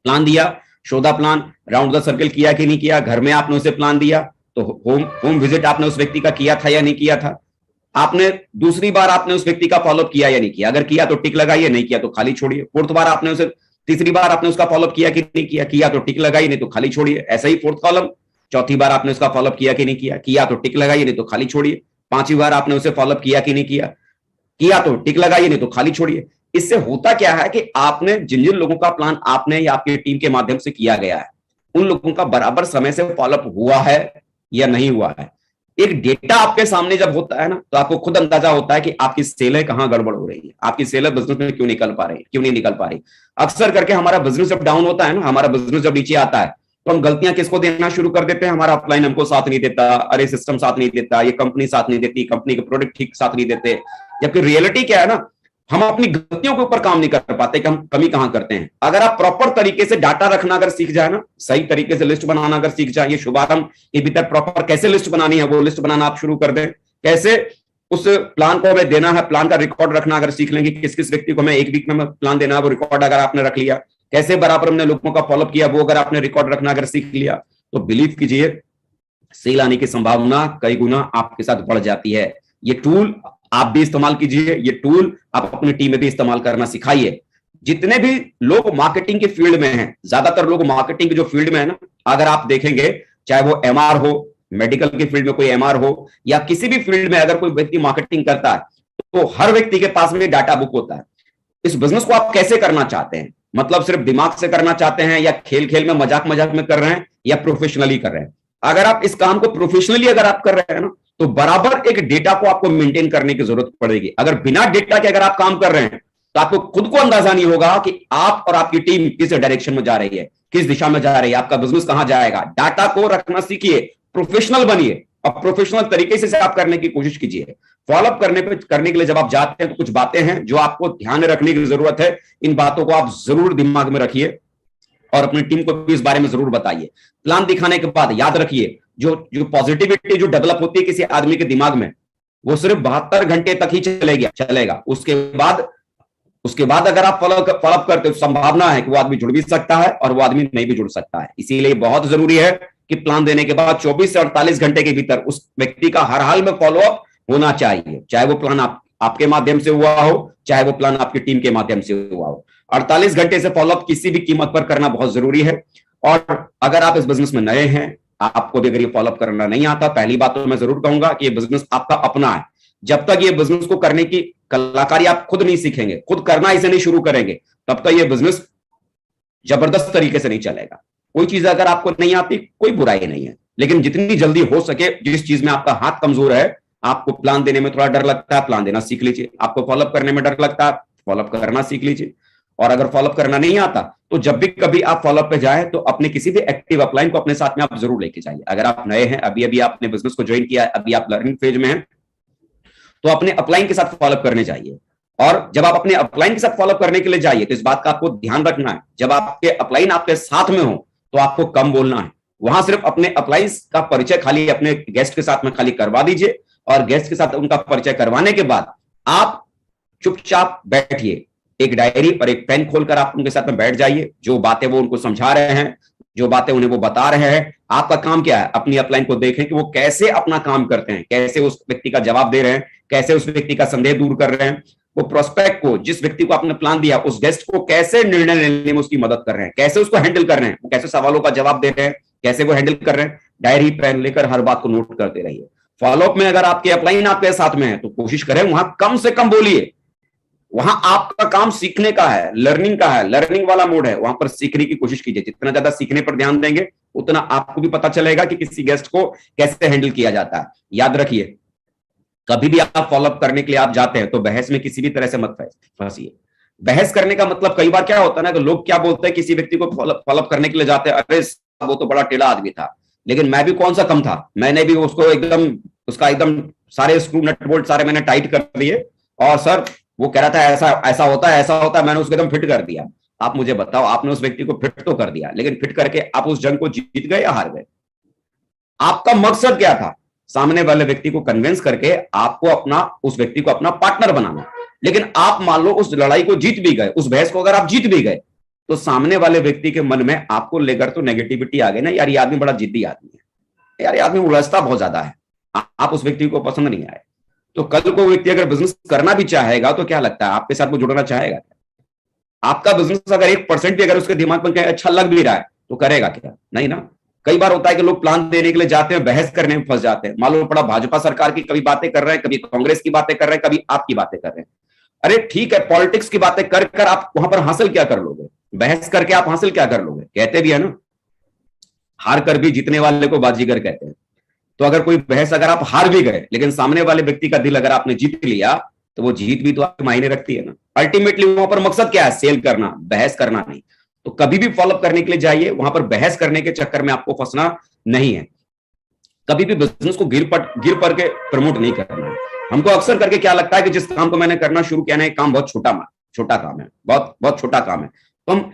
प्लान दिया, शोधा प्लान, राउंड द सर्कल किया कि नहीं किया, घर में आपने उसे प्लान दिया तो होम विजिट आपने उस व्यक्ति का किया था या नहीं किया था, आपने दूसरी बार आपने उस व्यक्ति का फॉलोअप किया या नहीं किया, अगर किया तो टिक लगाइए, नहीं किया तो खाली छोड़िए। फोर्थ बार आपने उसे, तीसरी बार आपने उसका फॉलोअप किया कि नहीं किया, किया तो टिक लगाइए, नहीं तो खाली छोड़िए। ऐसा ही फोर्थ कॉलम, चौथी बार आपने उसका फॉलोअप किया कि नहीं किया, किया तो टिक लगाइए, नहीं तो खाली छोड़िए। पांचवी बार आपने उसे फॉलोअप किया कि नहीं किया, किया तो टिक लगाइए, नहीं तो खाली छोड़िए। इससे होता क्या है कि आपने जिन जिन लोगों का प्लान आपने या आपकी टीम के माध्यम से किया गया है उन लोगों का बराबर समय से फॉलोअप हुआ है या नहीं हुआ है। एक डेटा आपके सामने जब होता है ना तो आपको खुद अंदाजा होता है कि आपकी सेलें कहां गड़बड़ हो रही है, आपकी सेलें बिजनेस में क्यों निकल पा रही है, क्यों नहीं निकल पा रही। अक्सर करके हमारा बिजनेस जब डाउन होता है ना, हमारा बिजनेस जब नीचे आता है तो हम गलतियां किसको देना शुरू कर देते हैं, हमारा अपलाइन हमको साथ नहीं देता, अरे सिस्टम साथ नहीं देता, ये कंपनी साथ नहीं देती, कंपनी के प्रोडक्ट ठीक साथ नहीं देते। जबकि रियलिटी क्या है ना, हम अपनी गलतियों के ऊपर काम नहीं कर पाते कि हम कमी कहां करते हैं। अगर आप प्रॉपर तरीके से डाटा रखना अगर सीख जाए ना, सही तरीके से लिस्ट बनाना अगर सीख जाए, ये शुभारंभ के भीतर प्रॉपर कैसे लिस्ट बनानी है वो लिस्ट बनाना आप शुरू कर दें, कैसे उस प्लान को हमें देना है, प्लान का रिकॉर्ड रखना अगर सीख लेंगे, किस किस व्यक्ति को हमें एक वीक में प्लान देना है वो रिकॉर्ड अगर आपने रख लिया, कैसे बराबर हमने लोगों का फॉलोअप किया वो अगर आपने रिकॉर्ड रखना अगर सीख लिया, तो बिलीव कीजिए सेल आने की संभावना कई गुना आपके साथ बढ़ जाती है। ये टूल आप भी इस्तेमाल कीजिए, ये टूल आप अपनी टीम में भी इस्तेमाल करना सिखाइए। जितने भी लोग मार्केटिंग के फील्ड में हैं, ज्यादातर लोग मार्केटिंग के जो फील्ड में है ना, अगर आप देखेंगे चाहे वो एमआर हो, मेडिकल के फील्ड में कोई एमआर हो या किसी भी फील्ड में अगर कोई व्यक्ति मार्केटिंग करता है तो हर व्यक्ति के पास में डाटा बुक होता है। इस बिजनेस को आप कैसे करना चाहते हैं, मतलब सिर्फ दिमाग से करना चाहते हैं या खेल खेल में मजाक मजाक में कर रहे हैं या प्रोफेशनली कर रहे हैं। अगर आप इस काम को प्रोफेशनली अगर आप कर रहे हैं ना तो बराबर एक डेटा को आपको मेंटेन करने की जरूरत पड़ेगी। अगर बिना डेटा के अगर आप काम कर रहे हैं तो आपको खुद को अंदाजा नहीं होगा कि आप और आपकी टीम किस डायरेक्शन में जा रही है, किस दिशा में जा रही है, आपका बिजनेस कहां जाएगा। डाटा को रखना सीखिए, प्रोफेशनल बनिए और प्रोफेशनल तरीके से आप करने की कोशिश कीजिए। फॉलोअप करने के लिए जब आप जाते हैं तो कुछ बातें हैं जो आपको ध्यान में रखने की जरूरत है। इन बातों को आप जरूर दिमाग में रखिए और अपनी टीम को भी इस बारे में जरूर बताइए। प्लान दिखाने के बाद याद रखिए जो जो पॉजिटिविटी जो डेवलप होती है किसी आदमी के दिमाग में, वो सिर्फ 72 घंटे तक ही चलेगा। उसके बाद अगर आप फॉलोअप करते हो, संभावना है कि वो आदमी जुड़ भी सकता है और वो आदमी नहीं भी जुड़ सकता है। इसीलिए बहुत जरूरी है कि प्लान देने के बाद 24 से 48 घंटे के भीतर उस व्यक्ति का हर हाल में फॉलोअप होना चाहिए, चाहे वो प्लान आपके माध्यम से हुआ हो, चाहे वो प्लान आपकी टीम के माध्यम से हुआ हो। 48 घंटे से फॉलोअप किसी भी कीमत पर करना बहुत जरूरी है। और अगर आप इस बिजनेस में नए हैं, आपको भी अगर ये फॉलोअप करना नहीं आता, पहली बात तो मैं जरूर कहूंगा कि ये बिजनेस आपका अपना है। जब तक ये बिजनेस को करने की कलाकारी आप खुद नहीं सीखेंगे, खुद करना इसे नहीं शुरू करेंगे, तब तक ये बिजनेस जबरदस्त तरीके से नहीं चलेगा। कोई चीज अगर आपको नहीं आती, कोई बुराई नहीं है, लेकिन जितनी जल्दी हो सके, जिस चीज में आपका हाथ कमजोर है, आपको प्लान देने में थोड़ा डर लगता है, प्लान देना सीख लीजिए। आपको फॉलोअप करने में डर लगता है, फॉलोअप करना सीख लीजिए। और अगर फॉलोअप करना नहीं आता, तो जब भी कभी आप फॉलोअप पे जाए, तो अपने किसी भी एक्टिव अपलाइन को अपने साथ में आप जरूर लेके जाइए। अगर आप नए हैं, अभी अभी आपने बिजनेस को ज्वाइन किया है, अभी आप लर्निंग फेज में हैं, तो अपने अपलाइन के साथ फॉलोअप करने जाइए। और जब आप अपने अपलाइन के साथ फॉलोअप करने के लिए जाइए, तो इस बात का आपको ध्यान रखना है, जब आपके अपलाइन आपके साथ में हो, तो आपको कम बोलना है। वहां सिर्फ अपने अपलाइंस का परिचय खाली अपने गेस्ट के साथ में खाली करवा दीजिए, और गेस्ट के साथ उनका परिचय करवाने के बाद आप चुपचाप बैठिए, एक डायरी और एक पेन खोलकर आप उनके साथ में बैठ जाइए। जो बातें वो उनको समझा रहे हैं, जो बातें उन्हें वो बता रहे हैं, आपका काम क्या है, अपनी अपलाइन को देखें कि वो कैसे अपना काम करते हैं, कैसे उस व्यक्ति का जवाब दे रहे हैं, कैसे उस व्यक्ति का संदेह दूर कर रहे हैं, वो प्रोस्पेक्ट को, जिस व्यक्ति को आपने प्लान दिया, उस गेस्ट को कैसे निर्णय लेने में उसकी मदद कर रहे हैं, कैसे उसको हैंडल कर रहे हैं, वो कैसे सवालों का जवाब दे रहे हैं, कैसे वो हैंडल कर रहे हैं। डायरी पेन लेकर हर बात को नोट करते रहिए। फॉलोअप में अगर आपके अपलाइन आपके साथ में है, तो कोशिश करें वहां कम से कम बोलिए। वहां आपका काम सीखने का है, लर्निंग का है, लर्निंग वाला मोड है, वहां पर सीखने की कोशिश कीजिए। जितना ज्यादा सीखने पर ध्यान देंगे, उतना आपको भी पता चलेगा कि किसी गेस्ट को कैसे हैंडल किया जाता है। याद रखिए, कभी भी आप फॉलोअप करने के लिए आप जाते हैं, तो बहस में किसी भी तरह से मत फंसिए। बहस करने का मतलब कई बार क्या होता है ना, कि लोग क्या बोलते हैं, किसी व्यक्ति को फॉलोअप करने के लिए जाते हैं, अरे वो तो बड़ा टेढ़ा आदमी था, लेकिन मैं भी कौन सा कम था, मैंने भी उसको उसका एकदम सारे स्क्रू नट बोल्ट सारे मैंने टाइट कर दिए, और सर वो कह रहा था ऐसा ऐसा होता है, ऐसा होता है, मैंने उसको एकदम फिट कर दिया। आप मुझे बताओ, आपने उस व्यक्ति को फिट तो कर दिया, लेकिन फिट करके आप उस जंग को जीत गए या हार गए? आपका मकसद क्या था? सामने वाले व्यक्ति को कन्विंस करके आपको उस व्यक्ति को अपना पार्टनर बनाना। लेकिन आप मान लो उस लड़ाई को जीत भी गए, उस बहस को अगर आप जीत भी गए, तो सामने वाले व्यक्ति के मन में आपको लेकर तो नेगेटिविटी आ गई ना, यार ये आदमी बड़ा जिद्दी आदमी है, यार ये आदमी उलझता बहुत ज्यादा है, आप उस व्यक्ति को पसंद नहीं आए। तो कल को व्यक्ति अगर बिजनेस करना भी चाहेगा, तो क्या लगता है आपके साथ वो जुड़ना चाहेगा? आपका बिजनेस अगर 1% भी अगर उसके दिमाग में अच्छा लग भी रहा है, तो करेगा क्या? नहीं ना। कई बार होता है कि लोग प्लान देने के लिए जाते हैं, बहस करने में फंस जाते हैं। मालूम पड़ा भाजपा सरकार की कभी बातें कर रहे हैं, कभी कांग्रेस की बातें कर रहे हैं, कभी आपकी बातें कर रहे हैं। अरे ठीक है, पॉलिटिक्स की बातें कर कर आप वहां पर हासिल क्या कर लोगे? बहस करके आप हासिल क्या कर लोगे? कहते भी है ना, हार कर भी जीतने वाले को बाजीगर कहते हैं। तो अगर कोई बहस अगर आप हार भी गए, लेकिन सामने वाले व्यक्ति का दिल अगर आपने जीत लिया, तो वो जीत भी तो आपके मायने रखती है ना। अल्टीमेटली वहां पर मकसद क्या है? सेल करना, बहस करना नहीं। तो कभी भी फॉलोअप करने के लिए जाइए, वहां पर बहस करने के चक्कर में आपको फंसना नहीं है। कभी भी बिजनेस को गिर पर के प्रमोट नहीं करना है। हमको अक्सर करके क्या लगता है कि जिस काम को मैंने करना शुरू किया ना, एक काम बहुत छोटा काम है, बहुत बहुत छोटा काम है, तो हम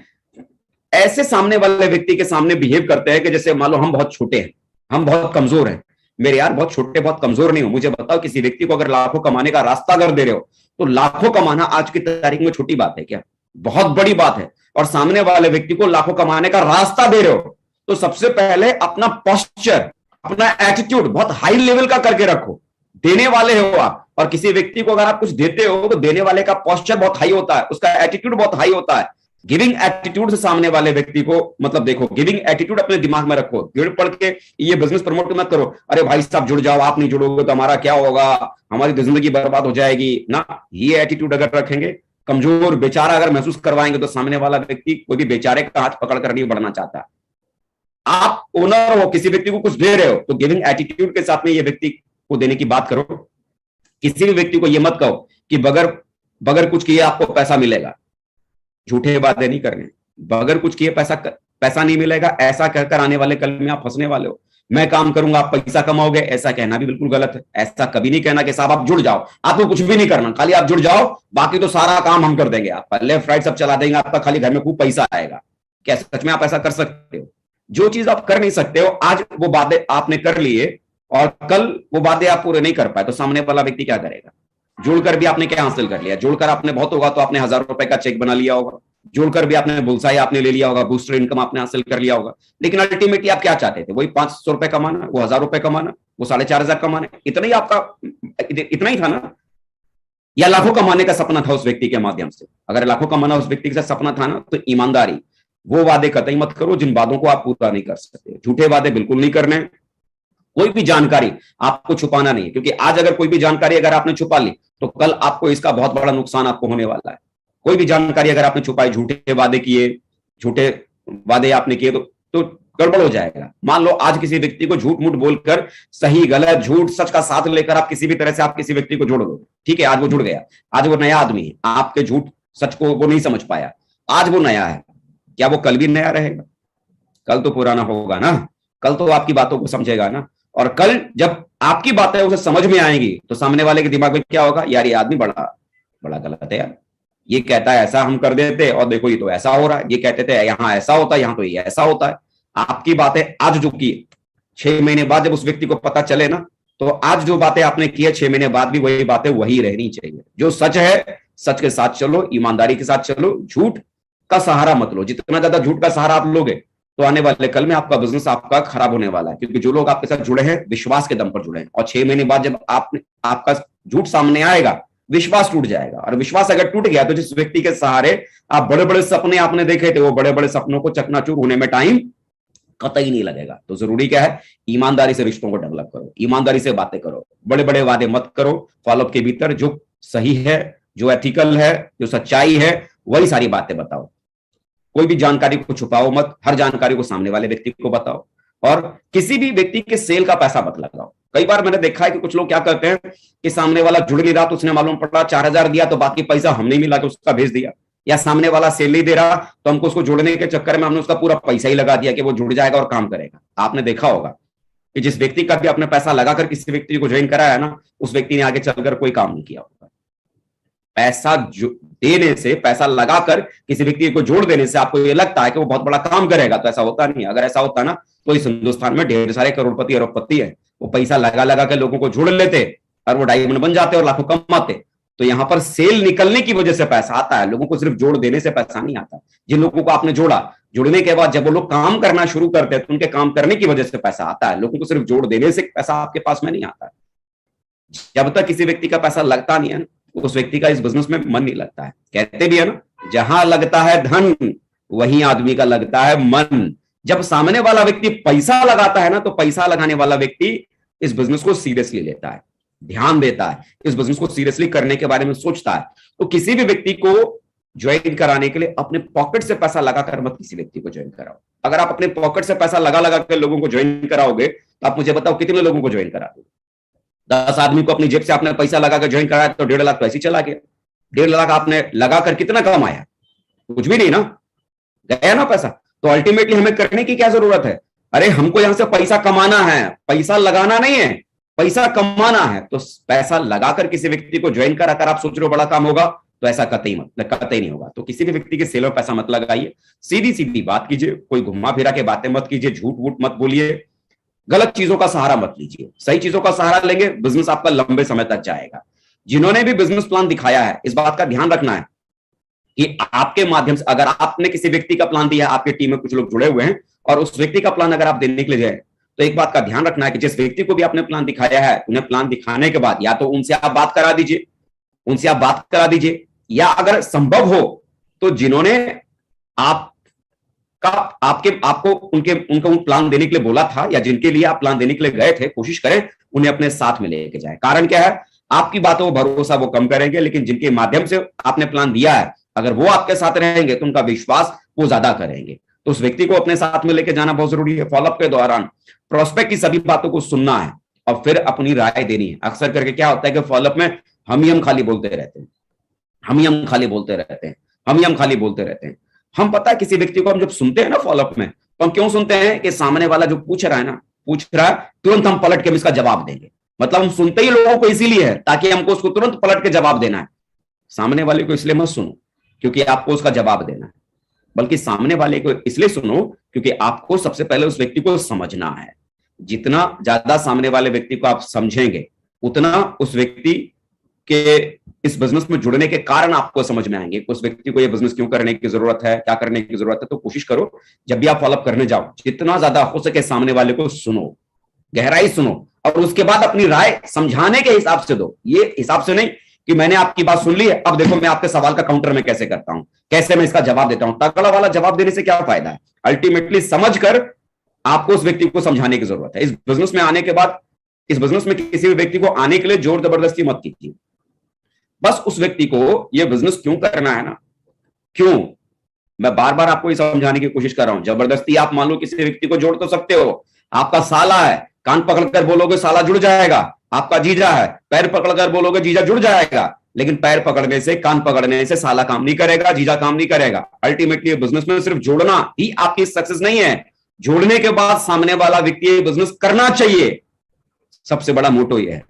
ऐसे सामने वाले व्यक्ति के सामने बिहेव करते हैं कि जैसे मान लो हम बहुत छोटे हैं, हम बहुत कमजोर हैं। मेरे यार, बहुत छोटे बहुत कमजोर नहीं हो। मुझे बताओ, किसी व्यक्ति को अगर लाखों कमाने का रास्ता अगर दे रहे हो, तो लाखों कमाना आज की तारीख में छोटी बात है क्या? बहुत बड़ी बात है। और सामने वाले व्यक्ति को लाखों कमाने का रास्ता दे रहे हो, तो सबसे पहले अपना पोस्चर, अपना एटीट्यूड बहुत हाई लेवल का करके रखो। देने वाले हो आप, और किसी व्यक्ति को अगर आप कुछ देते हो, तो देने वाले का पोस्चर बहुत हाई होता है, उसका एटीट्यूड बहुत हाई होता है। गिविंग एटीट्यूड से सामने वाले व्यक्ति को मतलब देखो, गिविंग एटीट्यूड अपने दिमाग में रखो। गिर पड़ के ये बिजनेस प्रमोट मत करो, अरे भाई साहब जुड़ जाओ, आप नहीं जुड़ोगे तो हमारा क्या होगा, हमारी तो जिंदगी बर्बाद हो जाएगी ना। ये एटीट्यूड अगर रखेंगे, कमजोर बेचारा अगर महसूस करवाएंगे, तो सामने वाला व्यक्ति कोई भी बेचारे का हाथ पकड़ कर नहीं बढ़ना चाहता। आप ओनर हो, किसी व्यक्ति को कुछ दे रहे हो, तो गिविंग एटीट्यूड के साथ में ये व्यक्ति को देने की बात करो। किसी भी व्यक्ति को ये मत कहो कि बगैर कुछ किए आपको पैसा मिलेगा। झूठे वादे नहीं करने, बगैर कुछ किए पैसा नहीं मिलेगा, ऐसा कहकर आने वाले कल में आप फंसने वाले हो। मैं काम करूंगा आप पैसा कमाओगे, ऐसा कहना भी बिल्कुल गलत है। ऐसा कभी नहीं कहना कि साहब आप जुड़ जाओ, आपको कुछ भी नहीं करना, खाली आप जुड़ जाओ, बाकी तो सारा काम हम कर देंगे, आप लेफ्ट राइट सब चला देंगे, आपका खाली घर में खूब पैसा आएगा। क्या सच में आप ऐसा कर सकते हो? जो चीज आप कर नहीं सकते हो, आज वो वादे आपने कर लिए और कल वो वादे आप पूरे नहीं कर पाए, तो सामने वाला व्यक्ति क्या करेगा? जुड़कर भी आपने क्या हासिल कर लिया? जुड़कर आपने बहुत होगा तो आपने 1,000 रुपए का चेक बना लिया होगा, जुड़कर भी आपने बुलसाई आपने ले लिया होगा, बूस्टर इनकम आपने हासिल कर लिया होगा, लेकिन अल्टीमेटली आप क्या चाहते थे? वही 500 रुपए कमाना, वो 1,000 रुपए कमाना, वो 4,500 कमाना, इतना ही आपका, इतना ही था ना? या लाखों कमाने का सपना था उस व्यक्ति के माध्यम से? अगर लाखों कमाना उस व्यक्ति का सपना था ना, तो ईमानदारी, वो वादे कतई मत करो जिन वादों को आप पूरा नहीं कर सकते। झूठे वादे बिल्कुल नहीं करने। कोई भी जानकारी आपको छुपाना नहीं है, क्योंकि आज अगर कोई भी जानकारी अगर आपने छुपा ली तो कल आपको इसका बहुत बड़ा नुकसान आपको होने वाला है। कोई भी जानकारी अगर आपने छुपाई, झूठे वादे किए, झूठे वादे आपने किए, तो गड़बड़ हो जाएगा। मान लो आज किसी व्यक्ति को झूठ मूठ बोलकर, सही गलत झूठ सच का साथ लेकर आप किसी भी तरह से आप किसी व्यक्ति को जोड़ लो, ठीक है, आज वो जुड़ गया, आज वो नया आदमी है, आपके झूठ सच को वो नहीं समझ पाया, आज वो नया है, क्या वो कल भी नया रहेगा? कल तो पुराना होगा ना, कल तो आपकी बातों को समझेगा ना, और कल जब आपकी बातें उसे समझ में आएंगी तो सामने वाले के दिमाग में क्या होगा? यार ये आदमी बड़ा बड़ा गलत है यार, ये कहता है ऐसा हम कर देते और देखो ये तो ऐसा हो रहा है, ये कहते थे यहां ऐसा होता है, यहां तो ये ऐसा होता है। आपकी बातें आज जो की, 6 महीने बाद जब उस व्यक्ति को पता चले ना, तो आज जो बातें आपने की है 6 महीने बाद भी वही बातें वही रहनी चाहिए। जो सच है सच के साथ चलो, ईमानदारी के साथ चलो, झूठ का सहारा मत लो। जितना ज्यादा झूठ का सहारा आप लोगे तो आने वाले कल में आपका बिजनेस आपका खराब होने वाला है, क्योंकि जो लोग आपके साथ जुड़े हैं विश्वास के दम पर जुड़े हैं, और 6 महीने बाद जब आपका झूठ सामने आएगा, विश्वास टूट जाएगा, और विश्वास अगर टूट गया तो जिस व्यक्ति के सहारे आप बड़े बड़े सपने आपने देखे थे, वो बड़े बड़े सपनों को चकनाचूर होने में टाइम कतई नहीं लगेगा। तो जरूरी क्या है? ईमानदारी से रिश्तों को डेवलप करो, ईमानदारी से बातें करो, बड़े बड़े वादे मत करो। फॉलोअप के भीतर जो सही है, जो एथिकल है, जो सच्चाई है, वही सारी बातें बताओ। कोई भी जानकारी को छुपाओ मत, हर जानकारी को सामने वाले व्यक्ति को बताओ, और किसी भी व्यक्ति के सेल का पैसा मत लगाओ। कई बार मैंने देखा है कि कुछ लोग क्या करते हैं कि सामने वाला जुड़ नहीं रहा तो उसने मालूम पड़ा 4,000 दिया तो बाकी पैसा हमने मिला के उसका भेज दिया, या सामने वाला सेल नहीं दे रहा तो हमको उसको जोड़ने के चक्कर में हमने उसका पूरा पैसा ही लगा दिया कि वो जुड़ जाएगा और काम करेगा। आपने देखा होगा कि जिस व्यक्ति का भी अपने पैसा लगाकर किसी व्यक्ति को ज्वाइन कराया ना, उस व्यक्ति ने आगे चलकर कोई काम नहीं किया होगा। पैसा देने से, पैसा लगाकर किसी व्यक्ति को जोड़ देने से आपको ये लगता है कि वो बहुत बड़ा काम करेगा, तो ऐसा होता नहीं। अगर ऐसा होता ना तो इस हिंदुस्तान में ढेर सारे करोड़पति अरबपति है, वो पैसा लगा लगा के लोगों को जोड़ लेते और वो डायमंड बन जाते और लाखों कमाते। तो यहां पर सेल निकलने की वजह से पैसा आता है, लोगों को सिर्फ जोड़ देने से पैसा नहीं आता। जिन लोगों को आपने जोड़ा, जुड़ने के बाद जब वो लोग काम करना शुरू करते हैं तो उनके काम करने की वजह से पैसा आता है। लोगों को सिर्फ जोड़ देने से पैसा आपके पास में नहीं आता है। जब तक किसी व्यक्ति का पैसा लगता नहीं है, उस व्यक्ति का इस बिजनेस में मन नहीं लगता है। कहते भी है ना, जहां लगता है धन वहीं आदमी का लगता है मन। जब सामने वाला व्यक्ति पैसा लगाता है ना, तो पैसा लगाने वाला व्यक्ति इस बिजनेस को सीरियसली लेता है, ध्यान देता है, इस बिजनेस को सीरियसली करने के बारे में सोचता है। तो किसी भी व्यक्ति को ज्वाइन कराने के लिए अपने पॉकेट से पैसा लगाकर मत किसी व्यक्ति को ज्वाइन कराओ। अगर आप अपने पॉकेट से पैसा लगा लगा कर लोगों को ज्वाइन कराओगे तो आप मुझे बताओ कितने लोगों को ज्वाइन करा दोगे? 10 आदमी को अपनी जेब से आपने पैसा लगाकर ज्वाइन कराया तो 1.5 लाख तो ऐसे ही चला गया। 1.5 लाख आपने लगाकर कितना कमाया? कुछ भी नहीं ना, गया ना पैसा। तो अल्टीमेटली हमें करने की क्या जरूरत है? अरे हमको यहां से पैसा कमाना है, पैसा लगाना नहीं है, पैसा कमाना है। तो पैसा लगाकर किसी व्यक्ति को ज्वाइन कर अगर आप सोच रहे हो बड़ा काम होगा, तो ऐसा कतई नहीं होगा। तो किसी भी व्यक्ति के सेल में पैसा मत लगाइए, सीधी सीधी बात कीजिए, कोई घुमा फिरा के बातें मत कीजिए, झूठ वूठ मत बोलिए, गलत चीजों का सहारा मत लीजिए। सही चीजों का सहारा लेंगे, बिजनेस आपका लंबे समय तक जाएगा। जिन्होंने भी बिजनेस प्लान दिखाया है, इस बात का ध्यान रखना है कि आपके माध्यम से अगर आपने किसी व्यक्ति का प्लान दिया, आपकी टीम में कुछ लोग जुड़े हुए हैं और उस व्यक्ति का प्लान अगर आप देने के लिए जाए, तो एक बात का ध्यान रखना है कि जिस व्यक्ति को भी आपने प्लान दिखाया है, उन्हें प्लान दिखाने के बाद या तो उनसे आप बात करा दीजिए, या अगर संभव हो तो जिन्होंने आपको उनको प्लान देने के लिए बोला था या जिनके लिए आप प्लान देने के लिए गए थे, कोशिश करें उन्हें अपने साथ में लेके जाए। कारण क्या है? आपकी बातों पर भरोसा वो कम करेंगे, लेकिन जिनके माध्यम से आपने प्लान दिया है, अगर वो आपके साथ रहेंगे तो उनका विश्वास वो ज्यादा करेंगे। तो उस व्यक्ति को अपने साथ में लेके जाना बहुत जरूरी है। फॉलोअप के दौरान प्रोस्पेक्ट की सभी बातों को सुनना है और फिर अपनी राय देनी है। अक्सर करके क्या होता है कि फॉलोअप में हम खाली बोलते रहते हैं। हम पता है किसी व्यक्ति को हम जब सुनते हैं ना फॉलोअप में, तो हम क्यों सुनते हैं कि सामने वाला जो पूछ रहा है तुरंत हम पलट के इसका जवाब देंगे। मतलब हम सुनते ही लोगों को इसीलिए है ताकि हमको उसको तुरंत पलट के जवाब देना है। सामने वाले को इसलिए मत सुनो क्योंकि आपको उसका जवाब देना है। बल्कि सामने वाले को इसलिए सुनो क्योंकि आपको सबसे पहले उस व्यक्ति को समझना है। जितना ज्यादा सामने वाले व्यक्ति को आप समझेंगे उतना उस व्यक्ति के इस बिजनेस में जुड़ने के कारण आपको समझ में आएंगे। उस व्यक्ति को ये बिजनेस क्यों करने की जरूरत है, क्या करने की जरूरत है। तो कोशिश करो जब भी आप फॉलोअप करने जाओ जितना ज्यादा हो सके सामने वाले को सुनो, गहराई सुनो, और उसके बाद अपनी राय समझाने के हिसाब से दो। ये हिसाब से नहीं कि मैंने आपकी बात सुन ली है, अब देखो मैं आपके सवाल का काउंटर में कैसे करता हूं, कैसे मैं इसका जवाब देता हूं। तगड़ा वाला जवाब देने से क्या फायदा है। अल्टीमेटली समझकर आपको उस व्यक्ति को समझाने की जरूरत है। इस बिजनेस में आने के बाद, इस बिजनेस में किसी भी व्यक्ति को आने के लिए जोर जबरदस्ती मत कीजिए। बस उस व्यक्ति को यह बिजनेस क्यों करना है ना, क्यों, मैं बार बार आपको ये समझाने की कोशिश कर रहा हूं। जबरदस्ती आप मान लो किसी व्यक्ति को जोड़ तो सकते हो। आपका साला है, कान पकड़कर बोलोगे साला जुड़ जाएगा। आपका जीजा है, पैर पकड़कर बोलोगे जीजा जुड़ जाएगा। लेकिन पैर पकड़ने से, कान पकड़ने से साला काम नहीं करेगा, जीजा काम नहीं करेगा। अल्टीमेटली बिजनेस में सिर्फ जोड़ना ही आपकी सक्सेस नहीं है, जोड़ने के बाद सामने वाला व्यक्ति बिजनेस करना चाहिए। सबसे बड़ा मोटो यह है,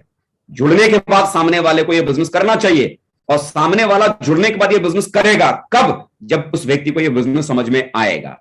जुड़ने के बाद सामने वाले को यह बिजनेस करना चाहिए। और सामने वाला जुड़ने के बाद यह बिजनेस करेगा कब, जब उस व्यक्ति को यह बिजनेस समझ में आएगा।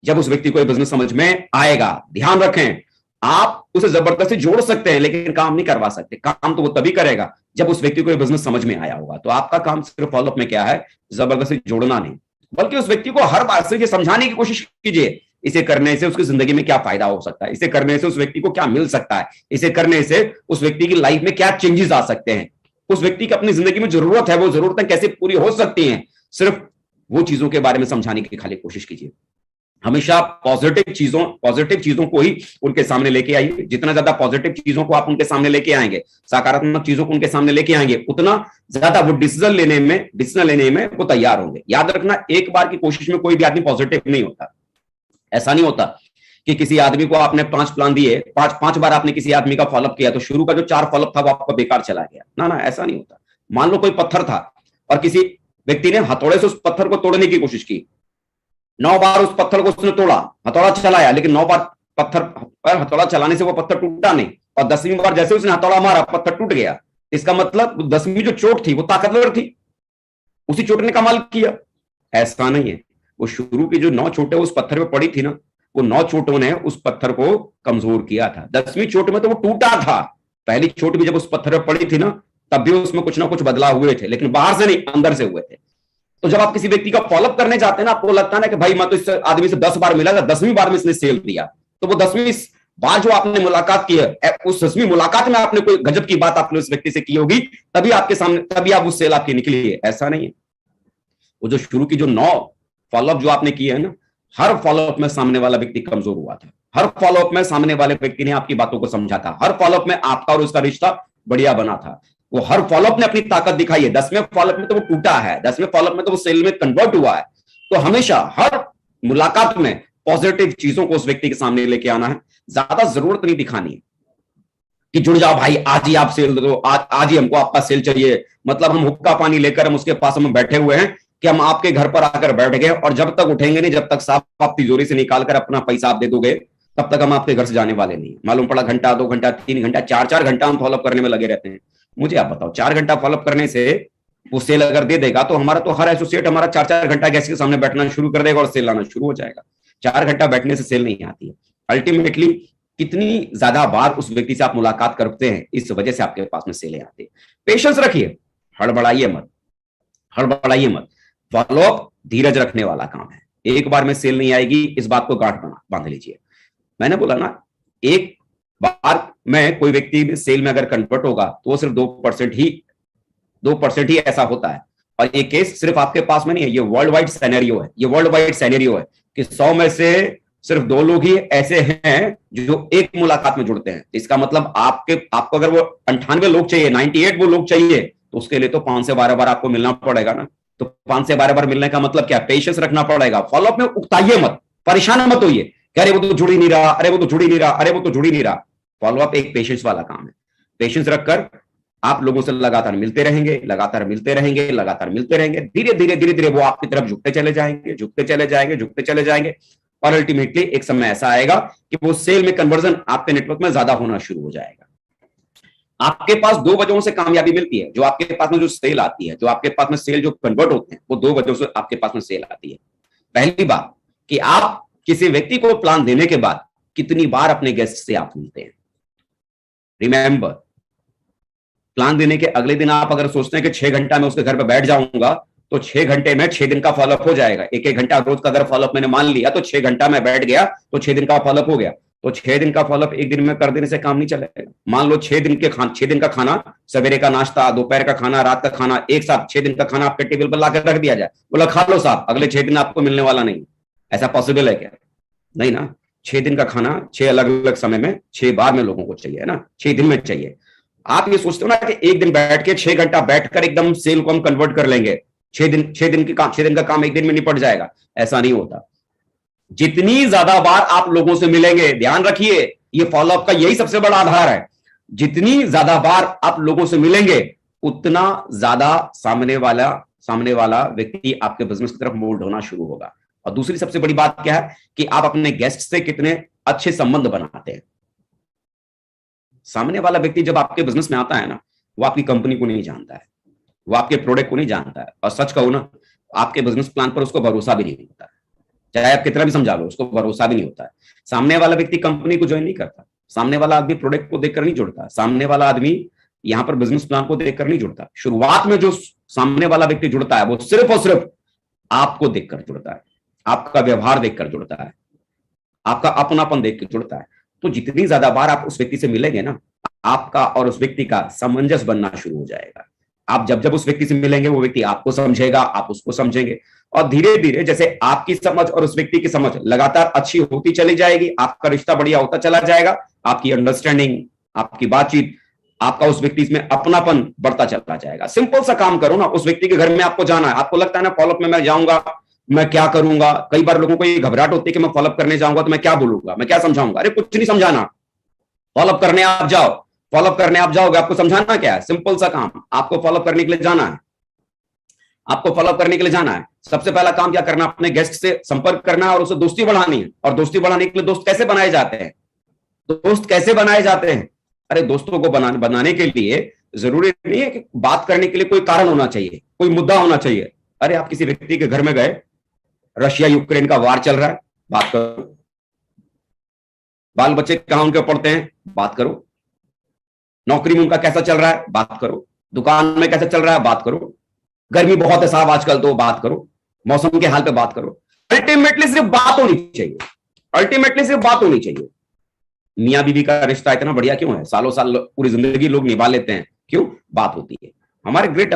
जब उस व्यक्ति को यह बिजनेस समझ में आएगा। ध्यान रखें, आप उसे जबरदस्ती जोड़ सकते हैं लेकिन काम नहीं करवा सकते। काम तो वो तभी करेगा जब उस व्यक्ति को यह बिजनेस समझ में आया होगा। तो आपका काम सिर्फ फॉलोअप में क्या है, जबरदस्ती जोड़ना नहीं, बल्कि उस व्यक्ति को हर बात से ये समझाने की कोशिश कीजिए इसे करने से उसकी जिंदगी में क्या फायदा हो सकता है, इसे करने से उस व्यक्ति को क्या मिल सकता है, इसे करने से उस व्यक्ति की लाइफ में क्या चेंजेस आ सकते हैं, उस व्यक्ति की अपनी जिंदगी में जरूरत है, वो जरूरतें कैसे पूरी हो सकती हैं। सिर्फ वो चीजों के बारे में समझाने की खाली कोशिश कीजिए। हमेशा पॉजिटिव चीजों को ही उनके सामने लेके आइए। जितना ज्यादा पॉजिटिव चीजों को आप उनके सामने लेके आएंगे, सकारात्मक चीजों को उनके सामने लेके आएंगे, उतना ज्यादा वो डिसीजन लेने में वो तैयार होंगे। याद रखना, एक बार की कोशिश में कोई भी आदमी पॉजिटिव नहीं होता। ऐसा नहीं होता कि किसी आदमी को आपने 5 प्लान दिए, पांच बार आपने किसी आदमी का फॉलोअप किया तो शुरू का जो 4 फॉलोअप था वो आपका बेकार चला गया। ना ना, ऐसा नहीं होता। मान लो कोई पत्थर था और किसी व्यक्ति ने हथौड़े से उस पत्थर को तोड़ने की कोशिश की, 9 बार उस पत्थर को उसने तोड़ा, हथौड़ा चलाया, लेकिन 9 बार पत्थर पर हथौड़ा चलाने से वो पत्थर टूटा नहीं, और 10वीं बार जैसे उसने हथौड़ा मारा पत्थर टूट गया। इसका मतलब 10वीं जो चोट थी वो ताकतवर थी, उसी चोट ने कमाल किया। ऐसा नहीं है, वो शुरू की जो 9 चोटें उस पत्थर पे पड़ी थी ना, वो 9 चोटों ने उस पत्थर को कमजोर किया था। 10वीं चोट में तो वो टूटा था। पहली चोट भी जब उस पत्थर पे पड़ी थी ना, तब भी उसमें कुछ ना कुछ बदलाव हुए थे, लेकिन बाहर से नहीं, अंदर से हुए थे। तो जब आप किसी व्यक्ति का फॉलोअप करने जाते हैं ना, आपको लगता है ना कि भाई मैं तो इस आदमी से 10 बार मिला था, 10वीं बार में इसने सेल दिया, तो वो 10वीं बार जो आपने मुलाकात की है, उस 10वीं मुलाकात में आपने कोई गजब की बात आपने उस व्यक्ति से की होगी, तभी आपके सामने, तभी आप उस सेल आपकी निकली है। ऐसा नहीं है। वो जो शुरू की जो 9 फॉलोअप जो आपने किए हैं ना, हर फॉलोअप में सामने वाला व्यक्ति कमजोर हुआ था। हर फॉलोअप में सामने वाले व्यक्ति ने आपकी बातों को समझा था। हर फॉलोअप में आपका और उसका रिश्ता बढ़िया बना था। वो हर फॉलोअप ने अपनी ताकत दिखाई है। 10वें फॉलोअप में तो वो टूटा है, 10वें फॉलोअप में तो वो सेल में कन्वर्ट हुआ है। तो हमेशा हर मुलाकात में पॉजिटिव चीजों को उस व्यक्ति के सामने लेके आना है। ज्यादा जरूरत नहीं दिखानी है कि जुड़ जाओ भाई, आज ही आप सेल दो, आज ही हमको आपका सेल चाहिए। मतलब हम हुक्का पानी लेकर हम उसके पास हम बैठे हुए हैं कि हम आपके घर पर आकर बैठ गए, और जब तक उठेंगे नहीं, जब तक साहब आप तिजोरी से निकालकर अपना पैसा आप दे दोगे, तब तक हम आपके घर से जाने वाले नहीं। मालूम पड़ा घंटा, 2 घंटा, 3 घंटा, 4 घंटा हम फॉलोअप करने में लगे रहते हैं। मुझे आप बताओ, 4 घंटा फॉलोअप करने से वो सेल अगर दे देगा तो हमारा तो हर एसोसिएट हमारा 4 घंटा गैस के सामने बैठना शुरू कर देगा और सेल आना शुरू हो जाएगा। 4 घंटा बैठने से सेल नहीं आती है। अल्टीमेटली कितनी ज्यादा बार उस व्यक्ति से आप मुलाकात करते हैं, इस वजह से आपके पास में सेलें आती है। पेशेंस रखिए, हड़बड़ाइए मत। फॉलोअप धीरज रखने वाला काम है। एक बार में सेल नहीं आएगी, इस बात को गांठ बांध लीजिए। मैंने बोला ना, एक बार में कोई व्यक्ति सेल में अगर कन्वर्ट होगा तो वो सिर्फ 2% ही ऐसा होता है। और ये केस सिर्फ आपके पास में नहीं है, ये वर्ल्ड वाइड सैनेरियो है कि 100 में से सिर्फ 2 लोग ही ऐसे हैं जो एक मुलाकात में जुड़ते हैं। इसका मतलब आपको अगर वो 98 लोग चाहिए, 98 वो लोग चाहिए, तो उसके लिए तो 5 से 12 बार आपको मिलना पड़ेगा ना। तो 5 से 12 बार मिलने का मतलब क्या, पेशेंस रखना पड़ेगा। फॉलोअप में उकताइए मत, परेशान मत होइए, अरे वो तो जुड़ ही नहीं रहा, अरे वो तो जुड़ ही नहीं रहा। फॉलोअप एक पेशेंस वाला काम है। पेशेंस रखकर आप लोगों से लगातार मिलते रहेंगे, धीरे धीरे वो आपकी तरफ झुकते चले जाएंगे, और अल्टीमेटली एक समय ऐसा आएगा कि वो सेल में कन्वर्जन आपके नेटवर्क में ज्यादा होना शुरू हो जाएगा। आपके पास 2 वजहों से कामयाबी मिलती है। जो आपके पास में जो सेल आती है, जो आपके पास में सेल जो कन्वर्ट होते हैं, वो 2 वजहों से आपके पास में सेल आती है। पहली बात कि आप किसी व्यक्ति को प्लान देने के बाद कितनी बार अपने गेस्ट से आप मिलते हैं। रिमेंबर, प्लान देने के अगले दिन आप अगर सोचते हैं कि 6 घंटा में उसके घर पर बैठ जाऊंगा, तो 6 घंटे में 6 दिन का फॉलोअप हो जाएगा। एक एक घंटा रोज का अगर फॉलोअप मैंने मान लिया तो 6 घंटा में बैठ गया तो 6 दिन का फॉलोअप हो गया। तो 6 दिन का फॉलोअप एक दिन में कर देने से काम नहीं चलेगा। मान लो 6 दिन का खाना, सवेरे का नाश्ता, दोपहर का खाना, रात का खाना, एक साथ 6 दिन का खाना आपके टेबल पर लाकर रख दिया जाए, बोला खा लो साहब, अगले 6 दिन आपको मिलने वाला नहीं। ऐसा पॉसिबल है क्या? नहीं ना। 6 दिन का खाना 6 अलग अलग समय में 6 बार में लोगों को चाहिए, है ना, 6 दिन में चाहिए। आप ये सोचते हो ना कि एक दिन बैठ के 6 घंटा बैठकर एकदम सेल को हम कन्वर्ट कर लेंगे, 6 दिन का काम एक दिन में निपट जाएगा, ऐसा नहीं होता। जितनी ज्यादा बार आप लोगों से मिलेंगे, ध्यान रखिए, ये फॉलोअप का यही सबसे बड़ा आधार है। जितनी ज्यादा बार आप लोगों से मिलेंगे, उतना ज्यादा सामने वाला व्यक्ति आपके बिजनेस की तरफ मोल्ड होना शुरू होगा। और दूसरी सबसे बड़ी बात क्या है कि आप अपने गेस्ट से कितने अच्छे संबंध बनाते हैं। सामने वाला व्यक्ति जब आपके बिजनेस में आता है ना, वो आपकी कंपनी को नहीं जानता है, वो आपके प्रोडक्ट को नहीं जानता है, और सच कहूं ना, आपके बिजनेस प्लान पर उसको भरोसा भी नहीं होता है। चाहे आप कितना भी समझा लो, उसको भरोसा भी नहीं होता है। सामने वाला व्यक्ति कंपनी को ज्वाइन नहीं करता, सामने वाला आदमी प्रोडक्ट को देखकर नहीं जुड़ता, सामने वाला आदमी यहां पर बिजनेस प्लान को देखकर नहीं जुड़ता। शुरुआत में जो सामने वाला व्यक्ति जुड़ता है, वो सिर्फ और सिर्फ आपको देखकर जुड़ता है, आपका व्यवहार देखकर जुड़ता है, आपका अपनापन देख के जुड़ता है। तो जितनी ज्यादा बार आप उस व्यक्ति से मिलेंगे ना, आपका और उस व्यक्ति का सामंजस्य बनना शुरू हो जाएगा। आप जब उस व्यक्ति से मिलेंगे, वो व्यक्ति आपको समझेगा, आप उसको समझेंगे, और धीरे धीरे जैसे आपकी समझ और उस व्यक्ति की समझ लगातार अच्छी होती चली जाएगी, आपका रिश्ता बढ़िया होता चला जाएगा, आपकी अंडरस्टैंडिंग, आपकी बातचीत, आपका उस व्यक्ति में अपनापन बढ़ता चला जाएगा। सिंपल सा काम करो ना, उस व्यक्ति के घर में आपको जाना है, आपको लगता है ना फॉलोअप में मैं जाऊंगा, मैं क्या करूंगा। कई बार लोगों को ये घबराहट होती है कि मैं फॉलोअप करने जाऊंगा तो मैं क्या बोलूंगा, मैं क्या समझाऊंगा। अरे कुछ नहीं समझाना, फॉलोअप करने आप जाओ, फॉलोअप करने आप जाओगे, आपको समझाना क्या है? सिंपल सा काम, आपको फॉलोअप करने के लिए जाना है, आपको फॉलोअप करने के लिए जाना है। सबसे पहला काम क्या करना, अपने गेस्ट से संपर्क करना और उसे दोस्ती बढ़ानी है। और दोस्ती बढ़ाने के लिए दोस्त कैसे बनाए जाते हैं? दोस्त कैसे बनाए जाते हैं? अरे दोस्तों को बनाने के लिए जरूरी नहीं है कि बात करने के लिए कोई कारण होना चाहिए, कोई मुद्दा होना चाहिए। अरे आप किसी व्यक्ति के घर में गए, रशिया यूक्रेन का वार चल रहा है, बात करो। बाल बच्चे कहां उनके पढ़ते हैं, बात करो। नौकरी में उनका कैसा चल रहा है, बात करो। दुकान में कैसा चल रहा है, बात करो। गर्मी बहुत है साहब आजकल, तो बात करो। मौसम के हाल पे बात करो। अल्टीमेटली सिर्फ बात होनी चाहिए, अल्टीमेटली सिर्फ बात होनी चाहिए। मियां बीवी का रिश्ता इतना बढ़िया क्यों है? सालों साल पूरी जिंदगी लोग निभा लेते हैं, क्यों? बात होती है। हमारे ग्रेट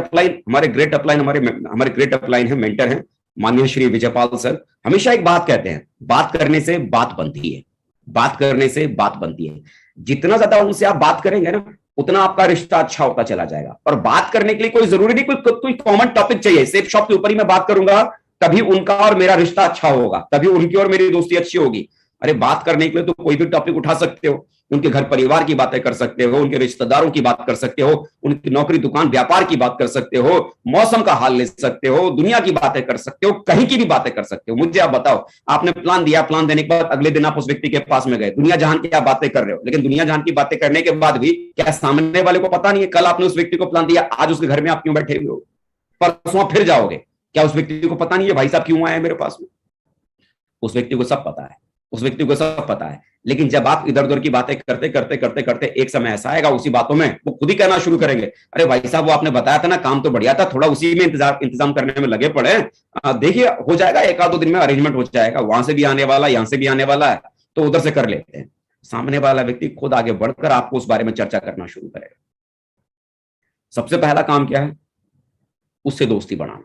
अपलाइन है, मेंटर हैं माननीय श्री विजयपाल सर, हमेशा एक बात कहते हैं, बात करने से बात बनती है, बात करने से बात बनती है। जितना ज्यादा उनसे आप बात करेंगे ना, उतना आपका रिश्ता अच्छा होता चला जाएगा। और बात करने के लिए कोई जरूरी नहीं कोई कॉमन टॉपिक चाहिए, सेफ शॉप के ऊपर ही मैं बात करूंगा तभी उनका और मेरा रिश्ता अच्छा होगा, तभी उनकी और मेरी दोस्ती अच्छी होगी। अरे बात करने के लिए तो कोई भी टॉपिक उठा सकते हो, उनके घर परिवार की बातें कर सकते हो, उनके रिश्तेदारों की बात कर सकते हो, उनकी नौकरी दुकान व्यापार की बात कर सकते हो, मौसम का हाल ले सकते हो, दुनिया की बातें कर सकते हो, कहीं की भी बातें कर सकते हो। मुझे आप बताओ, आपने प्लान दिया, प्लान देने के बाद अगले दिन आप उस व्यक्ति के पास में गए, दुनिया जहान की आप बातें कर रहे हो, लेकिन दुनिया जहान की बातें करने के बाद भी क्या सामने वाले को पता नहीं है कल आपने उस व्यक्ति को प्लान दिया, आज उसके घर में आप क्यों बैठे हुए हो, परसों फिर जाओगे, क्या उस व्यक्ति को पता नहीं है भाई साहब क्यों आए मेरे पास में? उस व्यक्ति को सब पता है, उस व्यक्ति को सब पता है। लेकिन जब आप इधर उधर की बातें करते एक समय ऐसा आएगा, उसी बातों में वो खुद ही कहना शुरू करेंगे, अरे भाई साहब वो आपने बताया था ना, काम तो बढ़िया था, थोड़ा उसी में इंतजाम करने में लगे पड़े, देखिए हो जाएगा, 1-2 दिन में अरेंजमेंट हो जाएगा, वहां से भी आने वाला, यहां से भी आने वाला है, तो उधर से कर लेते हैं। सामने वाला व्यक्ति खुद आगे बढ़कर आपको उस बारे में चर्चा करना शुरू करेगा। सबसे पहला काम क्या है? उससे दोस्ती बढ़ाना।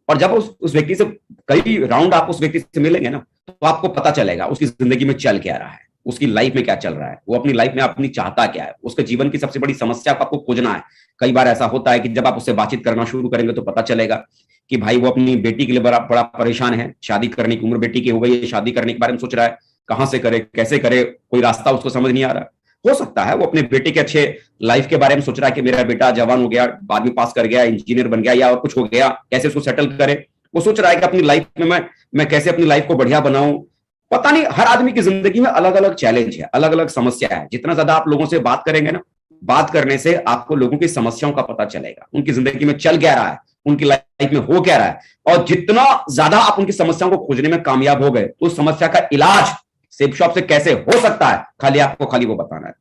और जब उस व्यक्ति से कई राउंड आप उस व्यक्ति से मिलेंगे ना, तो आपको पता चलेगा उसकी जिंदगी में चल क्या रहा है, उसकी लाइफ में क्या चल रहा है, वो अपनी लाइफ में अपनी चाहता क्या है, उसके जीवन की सबसे बड़ी समस्या को आपको खोजना है। कई बार ऐसा होता है कि जब आप उससे बातचीत करना शुरू करेंगे तो पता चलेगा कि भाई वो अपनी बेटी के लिए बड़ा परेशान है, शादी करने की उम्र बेटी की हो गई है, शादी करने के बारे में सोच रहा है, कहां से करे, कैसे करे, कोई रास्ता उसको समझ नहीं आ रहा। हो सकता है वो अपने बेटे के अच्छे लाइफ के बारे में सोच रहा है कि मेरा बेटा जवान हो गया, 12वीं पास कर गया, इंजीनियर बन गया या और कुछ हो गया, कैसे उसको सेटल करे। वो सोच रहा है कि अपनी लाइफ में मैं कैसे अपनी लाइफ को बढ़िया बनाऊं। पता नहीं, हर आदमी की जिंदगी में अलग अलग चैलेंज है, अलग अलग समस्या है। जितना ज्यादा आप लोगों से बात करेंगे ना, बात करने से आपको लोगों की समस्याओं का पता चलेगा, उनकी जिंदगी में चल क्या रहा है, उनकी लाइफ में हो क्या रहा है, और जितना ज्यादा आप उनकी समस्याओं को खोजने में कामयाब हो गए तो उस समस्या का इलाज सेप शॉप से कैसे हो सकता है, खाली आपको खाली वो बताना है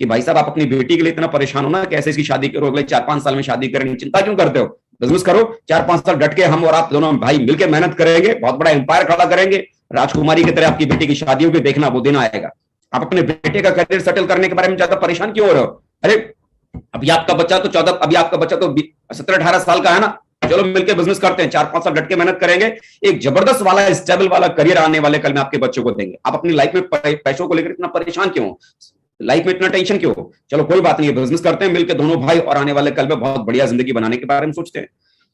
कि भाई साहब आप अपनी बेटी के लिए इतना परेशान हो ना, कैसे इसकी शादी करो, अगले 4-5 साल में शादी करेंगे, चिंता क्यों करते हो, बिजनेस करो, 4-5 साल डट के हम और आप दोनों भाई मिलकर मेहनत करेंगे, बहुत बड़ा एम्पायर खड़ा करेंगे, राजकुमारी की तरह आपकी बेटी की शादी होगी, देखना वो दिन आएगा। आप अपने बेटे का करियर सेटल करने के बारे में ज्यादा परेशान क्यों हो रहे हो? अरे अभी आपका बच्चा तो 17-18 साल का है ना, चलो मिलकर बिजनेस करते हैं, 4-5 साल डट के मेहनत करेंगे, एक जबरदस्त वाला स्टेबल वाला करियर आने वाले कल में आपके बच्चों को देंगे। आप अपनी लाइफ में पैसों को लेकर इतना परेशान क्यों, लाइफ में इतना टेंशन क्यों? चलो कोई बात नहीं, बिजनेस करते हैं मिलकर दोनों भाई, और आने वाले कल में बहुत बढ़िया जिंदगी बनाने के बारे में सोचते हैं।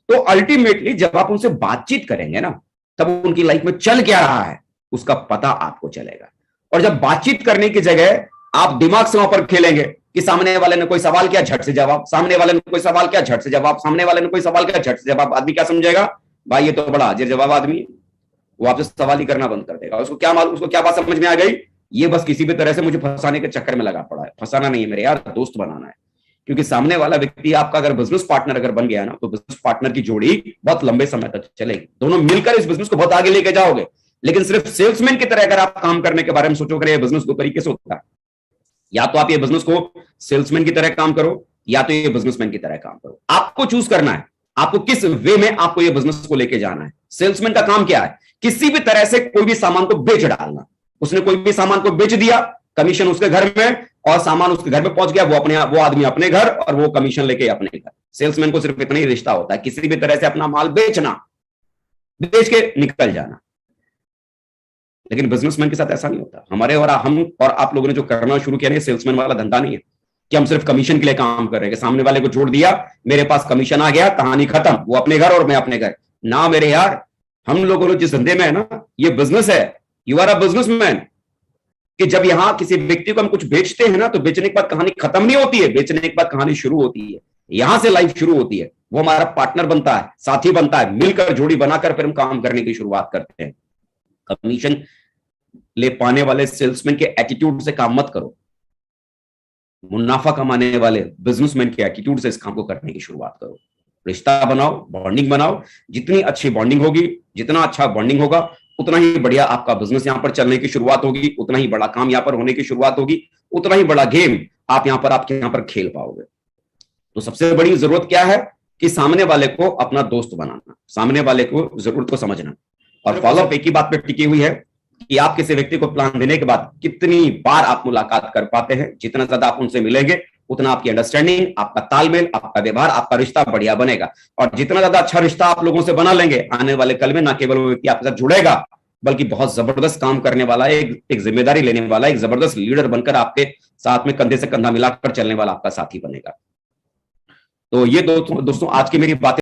तो अल्टीमेटली जब आप उनसे बातचीत करेंगे ना, तब उनकी लाइफ में चल क्या रहा है उसका पता आपको चलेगा। और जब बातचीत करने की जगह आप दिमाग से वहां पर खेलेंगे कि सामने वाले ने कोई सवाल किया झट से जवाब, सामने वाले ने कोई सवाल किया झट से जवाब, सामने वाले ने कोई सवाल किया झट से जवाब, आदमी क्या समझेगा, भाई ये तो बड़ा हाजिर जवाब आदमी है, वो आपसे सवाल ही करना बंद कर देगा। उसको क्या मालूम, उसको क्या बात समझ में आ गई, ये बस किसी भी तरह से मुझे फंसाने के चक्कर में लगा पड़ा है। फंसाना नहीं है मेरे यार, दोस्त बनाना है। क्योंकि सामने वाला व्यक्ति आपका अगर बिजनेस पार्टनर अगर बन गया ना, तो बिजनेस पार्टनर की जोड़ी बहुत लंबे समय तक चलेगी, दोनों मिलकर इस बिजनेस को बहुत आगे लेके जाओगे। लेकिन सिर्फ सेल्समैन की तरह अगर आप काम करने के बारे में सोचोगे, ये बिजनेस दो तरीके से होता है, या तो आप ये बिजनेस को सेल्समैन की तरह काम करो, या तो ये बिजनेसमैन की तरह काम करो। आपको चूज करना है, आपको किस वे में आपको ये बिजनेस को लेके जाना है। सेल्समैन का काम क्या है, किसी भी तरह से कोई भी सामान को बेच डालना। उसने कोई भी सामान को बेच दिया, कमीशन उसके घर में, और सामान उसके घर में पहुंच गया, वो आदमी अपने घर, और वो कमीशन लेके अपने घर। सेल्समैन को सिर्फ इतना ही रिश्ता होता है, किसी भी तरह से अपना माल बेचना, बेच के निकल जाना। लेकिन बिजनेसमैन के साथ ऐसा नहीं होता। हमारे और हम और आप लोगों ने जो करना शुरू किया, सेल्समैन वाला धंधा नहीं है कि हम सिर्फ कमीशन के लिए काम कर रहे हैं, सामने वाले को जोड़ दिया, मेरे पास कमीशन आ गया, कहानी खत्म, वो अपने घर और मैं अपने घर। ना मेरे यार, हम लोगों ने जिस धंधे में है ना, ये बिजनेस है, यू आर अ बिजनेसमैन। कि जब यहां किसी व्यक्ति को हम कुछ बेचते हैं ना, तो बेचने के बाद कहानी खत्म नहीं होती है, बेचने के बाद कहानी शुरू होती है, यहां से लाइफ शुरू होती है। वो हमारा पार्टनर बनता है, साथी बनता है, मिलकर जोड़ी बनाकर फिर हम काम करने की शुरुआत करते हैं। कमीशन ले पाने वाले सेल्समैन के एटीट्यूड से काम मत करो, मुनाफा कमाने वाले बिजनेसमैन के एटीट्यूड से इस काम को करने की शुरुआत करो। रिश्ता बनाओ, बॉन्डिंग बनाओ। जितनी अच्छी बॉन्डिंग होगी, जितना अच्छा बॉन्डिंग होगा, उतना ही बढ़िया आपका बिजनेस यहां पर चलने की शुरुआत होगी, उतना ही बड़ा काम यहां पर होने की शुरुआत होगी, उतना ही बड़ा गेम आप यहां पर खेल पाओगे। तो सबसे बड़ी जरूरत क्या है कि सामने वाले को अपना दोस्त बनाना, सामने वाले को जरूरत को समझना। और फॉलोअप एक ही बात पे टिकी हुई है कि आप किसी व्यक्ति को प्लान देने के बाद कितनी बार आप मुलाकात कर पाते हैं। जितना ज्यादा आप उनसे मिलेंगे, उतना आपकी अंडरस्टैंडिंग, आपका तालमेल, आपका व्यवहार, आपका रिश्ता बढ़िया बनेगा। और जितना ज्यादा अच्छा रिश्ता आप लोगों से बना लेंगे, आने वाले कल में ना केवल वो व्यक्ति आपके साथ जुड़ेगा, बल्कि बहुत जबरदस्त काम करने वाला, एक जिम्मेदारी लेने वाला, एक जबरदस्त लीडर बनकर आपके साथ में कंधे से कंधा मिलाकर चलने वाला आपका साथी बनेगा। तो ये दोस्तों आज की मेरी बातें